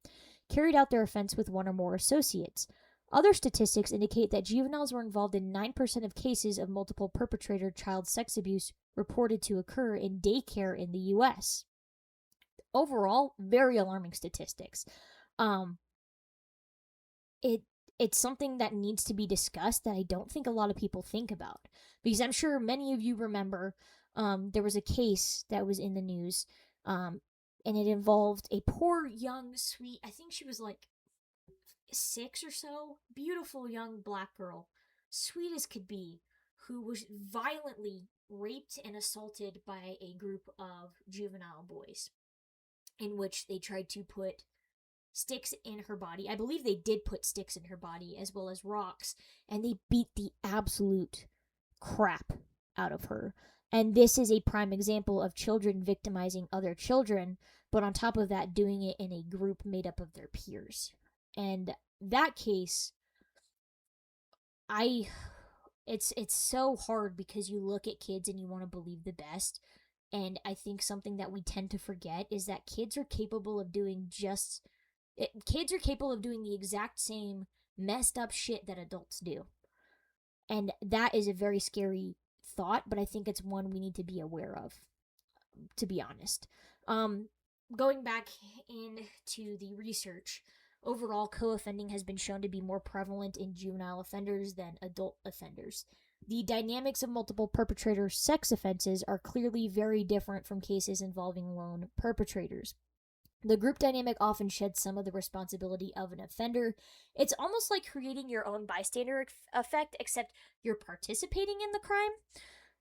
carried out their offense with one or more associates. Other statistics indicate that juveniles were involved in 9% of cases of multiple perpetrator child sex abuse reported to occur in daycare in the U.S. Overall, very alarming statistics. it's something that needs to be discussed that I don't think a lot of people think about. Because I'm sure many of you remember there was a case that was in the news, and it involved a poor, young, sweet, I think she was like 6 or so, beautiful young black girl, sweet as could be, who was violently raped and assaulted by a group of juvenile boys, in which they tried to put sticks in her body. I believe they did put sticks in her body as well as rocks, and they beat the absolute crap out of her. And this is a prime example of children victimizing other children, but on top of that, doing it in a group made up of their peers. And that case, it's so hard because you look at kids and you want to believe the best. And I think something that we tend to forget is that kids are capable of doing the exact same messed up shit that adults do. And that is a very scary thought, but I think it's one we need to be aware of, to be honest. Going back into the research, overall, co-offending has been shown to be more prevalent in juvenile offenders than adult offenders. The dynamics of multiple perpetrator sex offenses are clearly very different from cases involving lone perpetrators. The group dynamic often sheds some of the responsibility of an offender. It's almost like creating your own bystander effect, except you're participating in the crime.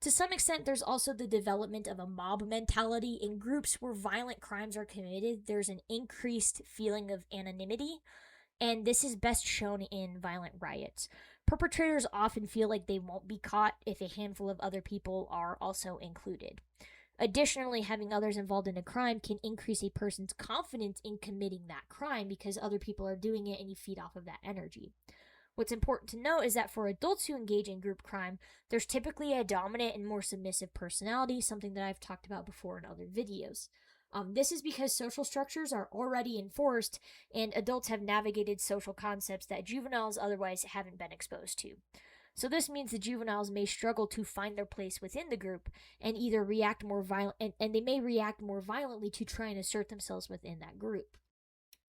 To some extent, there's also the development of a mob mentality. In groups where violent crimes are committed, there's an increased feeling of anonymity, and this is best shown in violent riots. Perpetrators often feel like they won't be caught if a handful of other people are also included. Additionally, having others involved in a crime can increase a person's confidence in committing that crime because other people are doing it and you feed off of that energy. What's important to note is that for adults who engage in group crime, there's typically a dominant and more submissive personality, something that I've talked about before in other videos. This is because social structures are already enforced and adults have navigated social concepts that juveniles otherwise haven't been exposed to. So this means the juveniles may struggle to find their place within the group and either react more and they may react more violently to try and assert themselves within that group.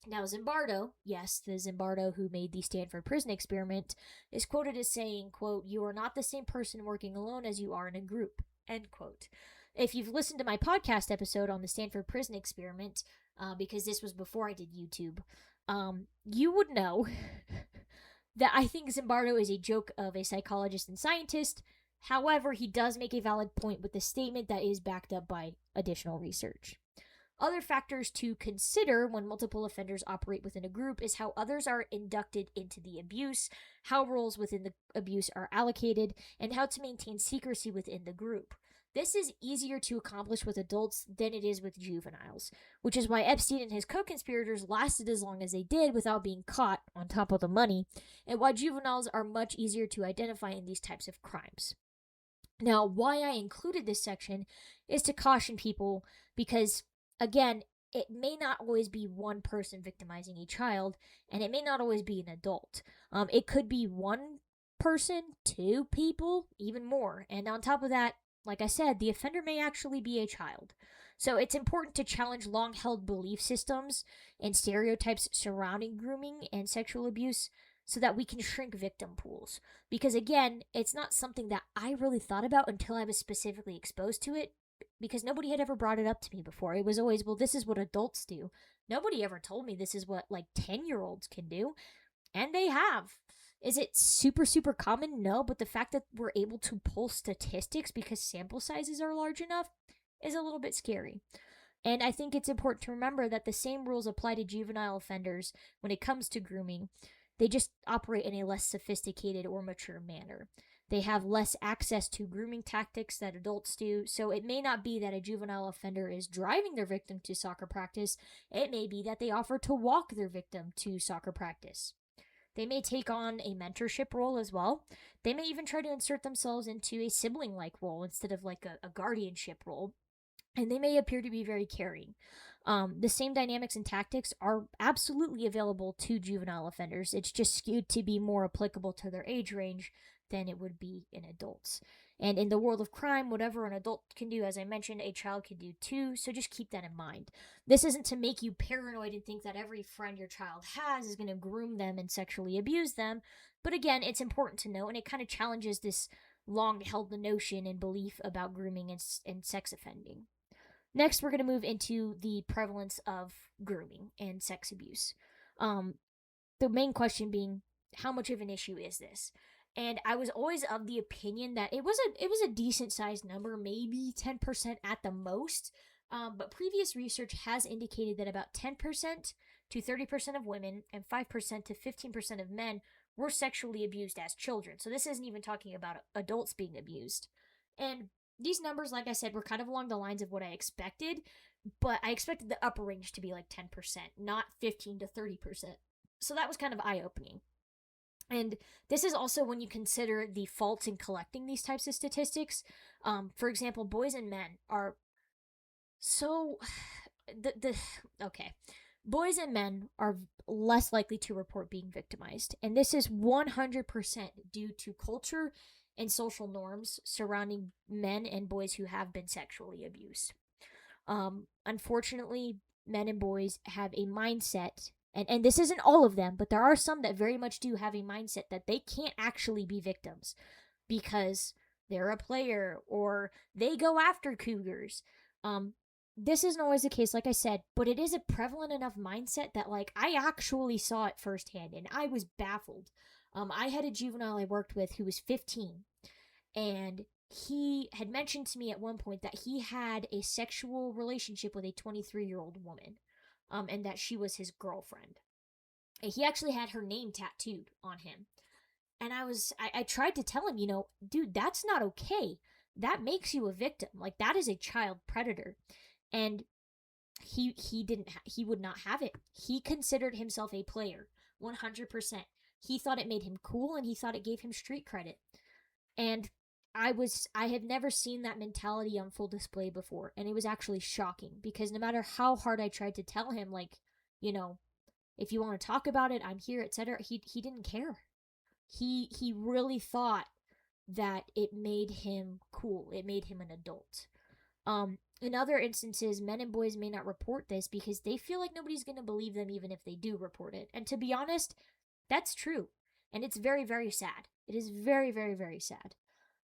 Now, Zimbardo, yes, the Zimbardo who made the Stanford prison experiment, is quoted as saying, quote, "You are not the same person working alone as you are in a group," end quote. If you've listened to my podcast episode on the Stanford prison experiment, because this was before I did YouTube, you would know that I think Zimbardo is a joke of a psychologist and scientist. However, he does make a valid point with the statement that is backed up by additional research. Other factors to consider when multiple offenders operate within a group is how others are inducted into the abuse, how roles within the abuse are allocated, and how to maintain secrecy within the group. This is easier to accomplish with adults than it is with juveniles, which is why Epstein and his co-conspirators lasted as long as they did without being caught, on top of the money, and why juveniles are much easier to identify in these types of crimes. Now, why I included this section is to caution people because, again, it may not always be one person victimizing a child, and it may not always be an adult. It could be one person, two people, even more. And on top of that, like I said, the offender may actually be a child. So it's important to challenge long-held belief systems and stereotypes surrounding grooming and sexual abuse so that we can shrink victim pools. Because again, it's not something that I really thought about until I was specifically exposed to it, because nobody had ever brought it up to me before. It was always, well, this is what adults do. Nobody ever told me this is what, like, 10-year-olds can do. And they have. Is it super, super common? No, but the fact that we're able to pull statistics because sample sizes are large enough is a little bit scary. And I think it's important to remember that the same rules apply to juvenile offenders when it comes to grooming. They just operate in a less sophisticated or mature manner. They have less access to grooming tactics that adults do, so it may not be that a juvenile offender is driving their victim to soccer practice. It may be that they offer to walk their victim to soccer practice. They may take on a mentorship role as well. They may even try to insert themselves into a sibling-like role instead of like a guardianship role. And they may appear to be very caring. The same dynamics and tactics are absolutely available to juvenile offenders. It's just skewed to be more applicable to their age range than it would be in adults. And in the world of crime, whatever an adult can do, as I mentioned, a child can do too. So just keep that in mind. This isn't to make you paranoid and think that every friend your child has is going to groom them and sexually abuse them. But again, it's important to know, and it kind of challenges this long held notion and belief about grooming and sex offending. Next, we're going to move into the prevalence of grooming and sex abuse. The main question being, how much of an issue is this? And I was always of the opinion that it was a decent sized number, maybe 10% at the most. But previous research has indicated that about 10% to 30% of women and 5% to 15% of men were sexually abused as children. So this isn't even talking about adults being abused. And these numbers, like I said, were kind of along the lines of what I expected, but I expected the upper range to be like 10%, not 15 to 30%. So that was kind of eye-opening. And this is also when you consider the faults in collecting these types of statistics. For example, boys and men are so okay. Boys and men are less likely to report being victimized, and this is 100% due to culture and social norms surrounding men and boys who have been sexually abused. Unfortunately, men and boys have a mindset, and this isn't all of them, but there are some that very much do have a mindset that they can't actually be victims because they're a player or they go after cougars. This isn't always the case, like I said, but it is a prevalent enough mindset that, like, I actually saw it firsthand, and I was baffled. I had a juvenile I worked with who was 15, and he had mentioned to me at one point that he had a sexual relationship with a 23-year-old woman, and that she was his girlfriend. And he actually had her name tattooed on him. And I tried to tell him, dude, that's not okay. That makes you a victim. Like, that is a child predator. And he would not have it. He considered himself a player, 100%. He thought it made him cool, and he thought it gave him street credit. And I had never seen that mentality on full display before, and it was actually shocking, because no matter how hard I tried to tell him, like, if you want to talk about it, I'm here, etc., he didn't care. He really thought that it made him cool. It made him an adult. In other instances, men and boys may not report this because they feel like nobody's going to believe them even if they do report it. And to be honest, that's true. And it's very, very sad. It is very, very, very sad.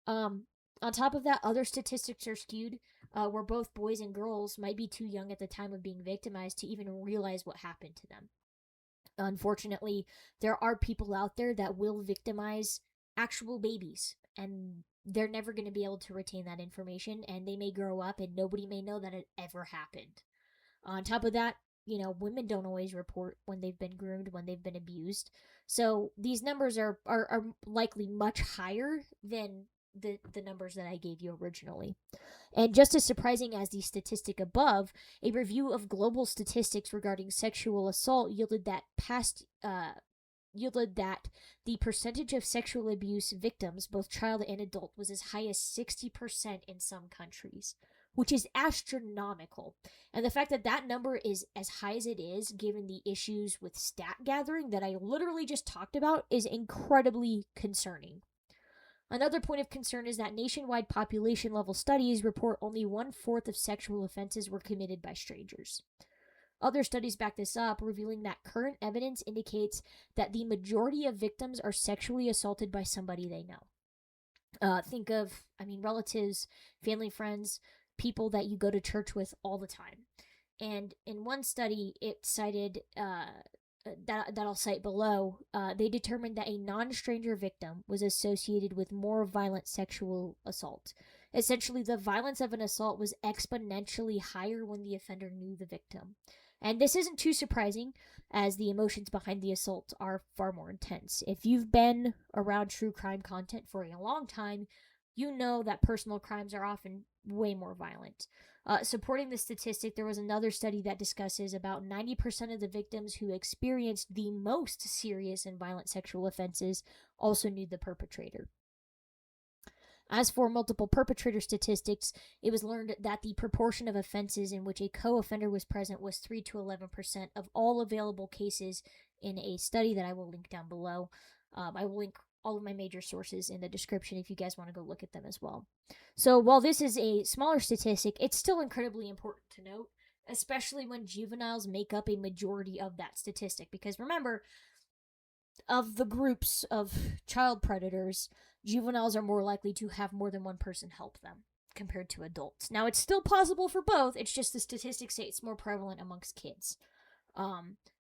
On top of that, other statistics are skewed, where both boys and girls might be too young at the time of being victimized to even realize what happened to them. Unfortunately, there are people out there that will victimize actual babies, and they're never going to be able to retain that information, and they may grow up and nobody may know that it ever happened. On top of that, women don't always report when they've been groomed, when they've been abused. So these numbers are likely much higher than the numbers that I gave you originally. And just as surprising as the statistic above, a review of global statistics regarding sexual assault yielded that the percentage of sexual abuse victims, both child and adult, was as high as 60% in some countries, which is astronomical. And the fact that that number is as high as it is, given the issues with stat gathering that I literally just talked about, is incredibly concerning. Another point of concern is that nationwide population level studies report only 1/4 of sexual offenses were committed by strangers. Other studies back this up, revealing that current evidence indicates that the majority of victims are sexually assaulted by somebody they know. Think of, relatives, family, friends, people that you go to church with all the time. And in one study, it cited, that I'll cite below, they determined that a non-stranger victim was associated with more violent sexual assault. Essentially, the violence of an assault was exponentially higher when the offender knew the victim. And this isn't too surprising, as the emotions behind the assault are far more intense. If you've been around true crime content for a long time, you know that personal crimes are often way more violent. Supporting the statistic, there was another study that discusses about 90% of the victims who experienced the most serious and violent sexual offenses also knew the perpetrator. As for multiple perpetrator statistics, it was learned that the proportion of offenses in which a co-offender was present was 3 to 11% of all available cases in a study that I will link down below. I will link all of my major sources in the description if you guys want to go look at them as well. So while this is a smaller statistic, it's still incredibly important to note, especially when juveniles make up a majority of that statistic. Because remember, of the groups of child predators, juveniles are more likely to have more than one person help them compared to adults. Now, it's still possible for both, it's just the statistics say it's more prevalent amongst kids.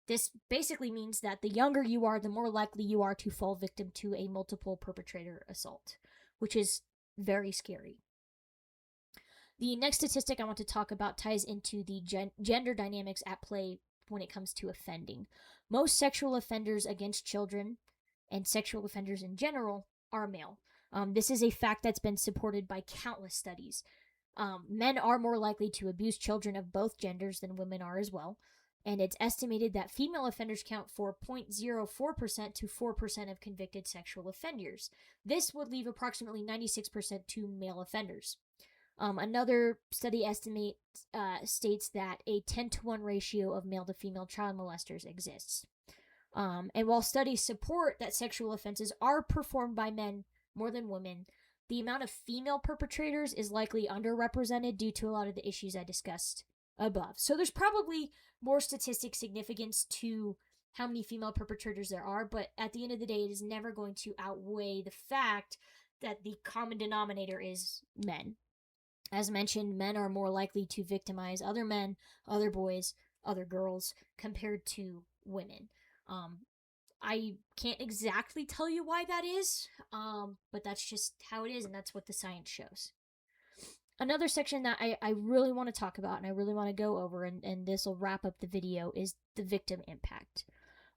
This basically means that the younger you are, the more likely you are to fall victim to a multiple perpetrator assault, which is very scary. The next statistic I want to talk about ties into the gender dynamics at play when it comes to offending. Most sexual offenders against children and sexual offenders in general are male. This is a fact that's been supported by countless studies. Men are more likely to abuse children of both genders than women are as well. And it's estimated that female offenders count for 0.04% to 4% of convicted sexual offenders. This would leave approximately 96% to male offenders. Another study states that a 10-to-1 ratio of male to female child molesters exists. And while studies support that sexual offenses are performed by men more than women, the amount of female perpetrators is likely underrepresented due to a lot of the issues I discussed above. So there's probably more statistic significance to how many female perpetrators there are, but at the end of the day, it is never going to outweigh the fact that the common denominator is men. As mentioned, men are more likely to victimize other men, other boys, other girls, compared to women. I can't exactly tell you why that is, but that's just how it is, and that's what the science shows. Another section that I really want to talk about and I really want to go over, and this will wrap up the video, is the victim impact.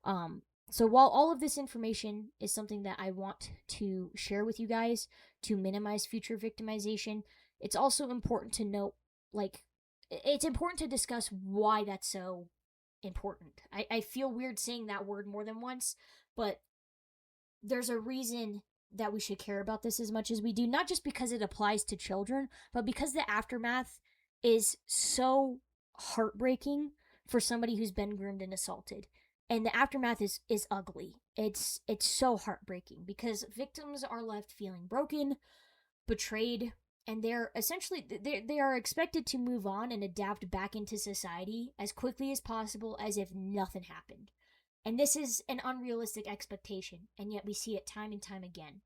So while all of this information is something that I want to share with you guys to minimize future victimization, it's also important to note, it's important to discuss why that's so important. I feel weird saying that word more than once, but there's a reason that we should care about this as much as we do, not just because it applies to children, but because the aftermath is so heartbreaking for somebody who's been groomed and assaulted. And the aftermath is ugly. It's so heartbreaking because victims are left feeling broken, betrayed, and they're essentially they are expected to move on and adapt back into society as quickly as possible, as if nothing happened. And this is an unrealistic expectation, and yet we see it time and time again.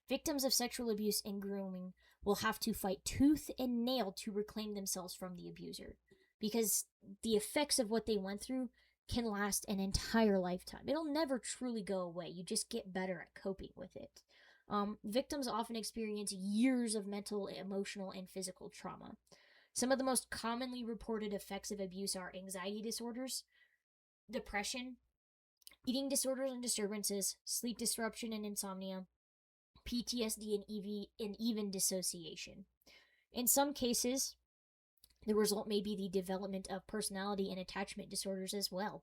Victims of sexual abuse and grooming will have to fight tooth and nail to reclaim themselves from the abuser, because the effects of what they went through can last an entire lifetime. It'll never truly go away. You just get better at coping with it. Victims often experience years of mental, emotional, and physical trauma. Some of the most commonly reported effects of abuse are anxiety disorders, depression, eating disorders and disturbances, sleep disruption and insomnia, PTSD, and even dissociation. In some cases, the result may be the development of personality and attachment disorders as well.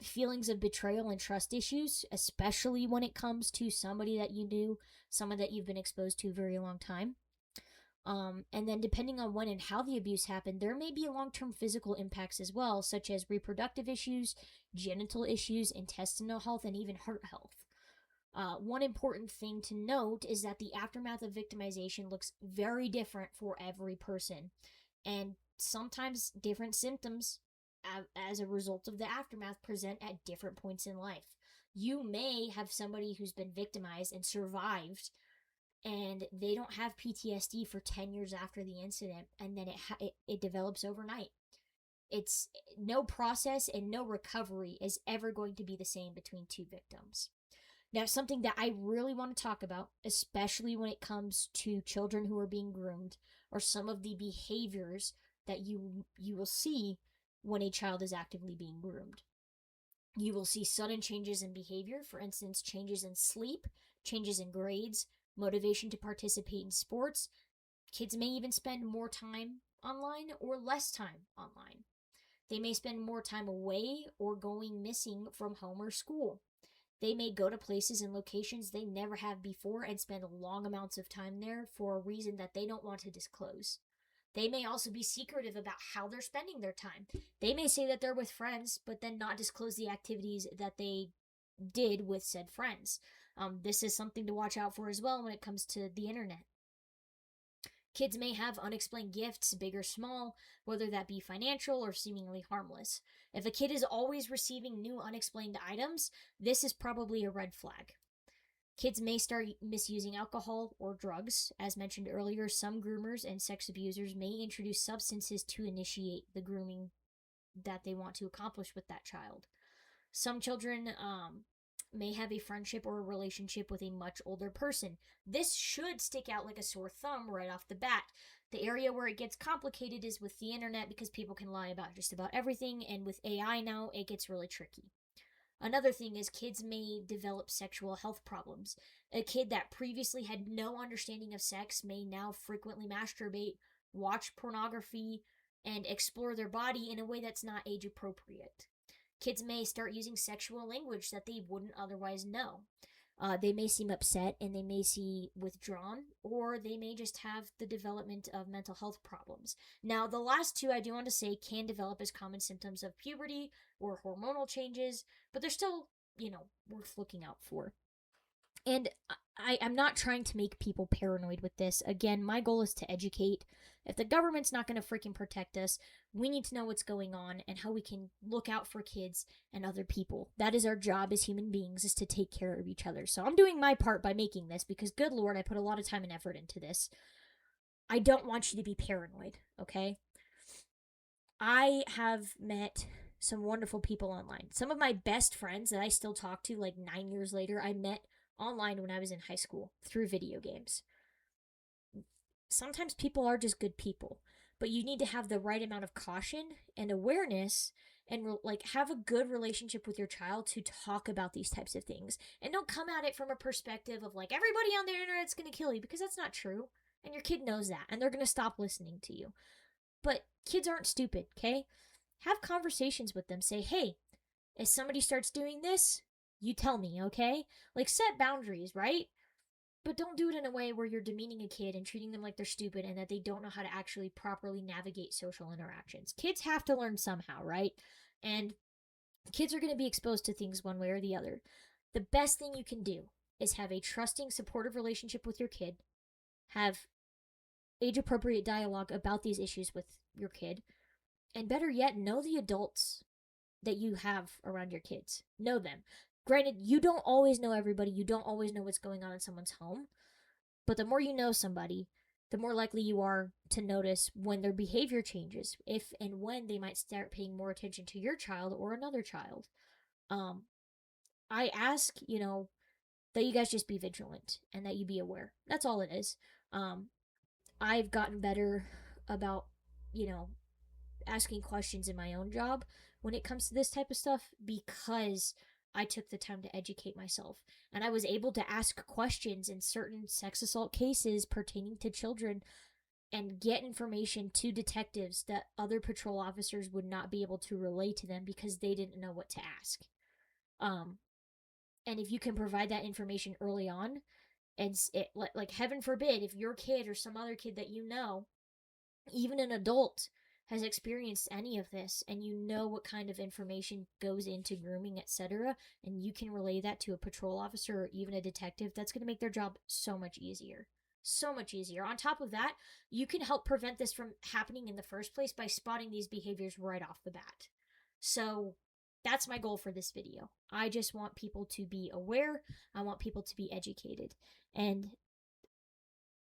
Feelings of betrayal and trust issues, especially when it comes to somebody that you knew, someone that you've been exposed to a very long time. And then depending on when and how the abuse happened, there may be long-term physical impacts as well, such as reproductive issues, genital issues, intestinal health, and even heart health. One important thing to note is that the aftermath of victimization looks very different for every person, and sometimes different symptoms as a result of the aftermath present at different points in life. You may have somebody who's been victimized and survived, and they don't have PTSD for 10 years after the incident, and then it develops overnight. It's no process and no recovery is ever going to be the same between two victims. Now, something that I really want to talk about, especially when it comes to children who are being groomed, are some of the behaviors that you will see when a child is actively being groomed. You will see sudden changes in behavior, for instance, changes in sleep, changes in grades, motivation to participate in sports. Kids may even spend more time online or less time online. They may spend more time away or going missing from home or school. They may go to places and locations they never have before and spend long amounts of time there for a reason that they don't want to disclose. They may also be secretive about how they're spending their time. They may say that they're with friends, but then not disclose the activities that they did with said friends. This is something to watch out for as well when it comes to the internet. Kids may have unexplained gifts, big or small, whether that be financial or seemingly harmless. If a kid is always receiving new unexplained items, this is probably a red flag. Kids may start misusing alcohol or drugs. As mentioned earlier, some groomers and sex abusers may introduce substances to initiate the grooming that they want to accomplish with that child. Some children may have a friendship or a relationship with a much older person. This should stick out like a sore thumb right off the bat. The area where it gets complicated is with the internet, because people can lie about just about everything, and with AI now, it gets really tricky. Another thing is kids may develop sexual health problems. A kid that previously had no understanding of sex may now frequently masturbate, watch pornography, and explore their body in a way that's not age appropriate. Kids may start using sexual language that they wouldn't otherwise know. They may seem upset and they may seem withdrawn, or they may just have the development of mental health problems. Now, the last two I do want to say can develop as common symptoms of puberty or hormonal changes, but they're still, worth looking out for. And I'm not trying to make people paranoid with this. Again, my goal is to educate. If the government's not going to freaking protect us, we need to know what's going on and how we can look out for kids and other people. That is our job as human beings, is to take care of each other. So I'm doing my part by making this, because good Lord, I put a lot of time and effort into this. I don't want you to be paranoid, okay? I have met some wonderful people online. Some of my best friends that I still talk to like 9 years later, I met online when I was in high school through video games. Sometimes people are just good people, but you need to have the right amount of caution and awareness, and have a good relationship with your child to talk about these types of things. And don't come at it from a perspective of like everybody on the internet's going to kill you, because that's not true. And your kid knows that, and they're going to stop listening to you. But kids aren't stupid, okay? Have conversations with them. Say, hey, if somebody starts doing this, you tell me, okay? Like, set boundaries, right? But don't do it in a way where you're demeaning a kid and treating them like they're stupid and that they don't know how to actually properly navigate social interactions. Kids have to learn somehow, right? And kids are going to be exposed to things one way or the other. The best thing you can do is have a trusting, supportive relationship with your kid. Have age-appropriate dialogue about these issues with your kid. And better yet, know the adults that you have around your kids. Know them. Granted, you don't always know everybody. You don't always know what's going on in someone's home. But the more you know somebody, the more likely you are to notice when their behavior changes, if and when they might start paying more attention to your child or another child. I ask, that you guys just be vigilant and that you be aware. That's all it is. I've gotten better about, asking questions in my own job when it comes to this type of stuff, because I took the time to educate myself, and I was able to ask questions in certain sex assault cases pertaining to children and get information to detectives that other patrol officers would not be able to relay to them because they didn't know what to ask. And if you can provide that information early on, and like heaven forbid, if your kid or some other kid that you know, even an adult, has experienced any of this, and you know what kind of information goes into grooming, etc., and you can relay that to a patrol officer or even a detective, that's going to make their job so much easier. So much easier. On top of that, you can help prevent this from happening in the first place by spotting these behaviors right off the bat. So that's my goal for this video. I just want people to be aware. I want people to be educated. And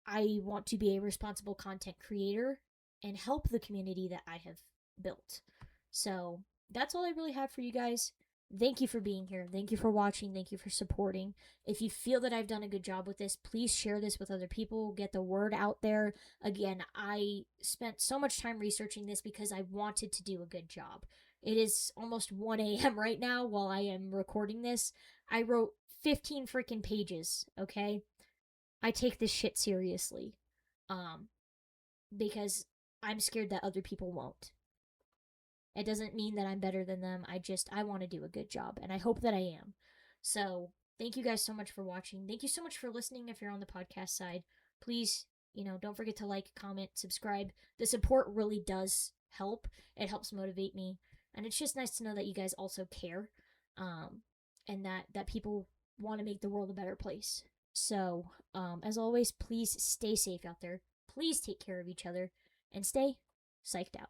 I want to be a responsible content creator and help the community that I have built. So that's all I really have for you guys. Thank you for being here. Thank you for watching. Thank you for supporting. If you feel that I've done a good job with this, please share this with other people. Get the word out there. Again, I spent so much time researching this because I wanted to do a good job. It is almost 1 a.m. right now while I am recording this. I wrote 15 freaking pages, okay? I take this shit seriously. Because I'm scared that other people won't. It doesn't mean that I'm better than them. I want to do a good job, and I hope that I am. So, thank you guys so much for watching. Thank you so much for listening if you're on the podcast side. Please, don't forget to like, comment, subscribe. The support really does help. It helps motivate me, and it's just nice to know that you guys also care, and that people want to make the world a better place. So, as always, please stay safe out there. Please take care of each other and stay psyched out.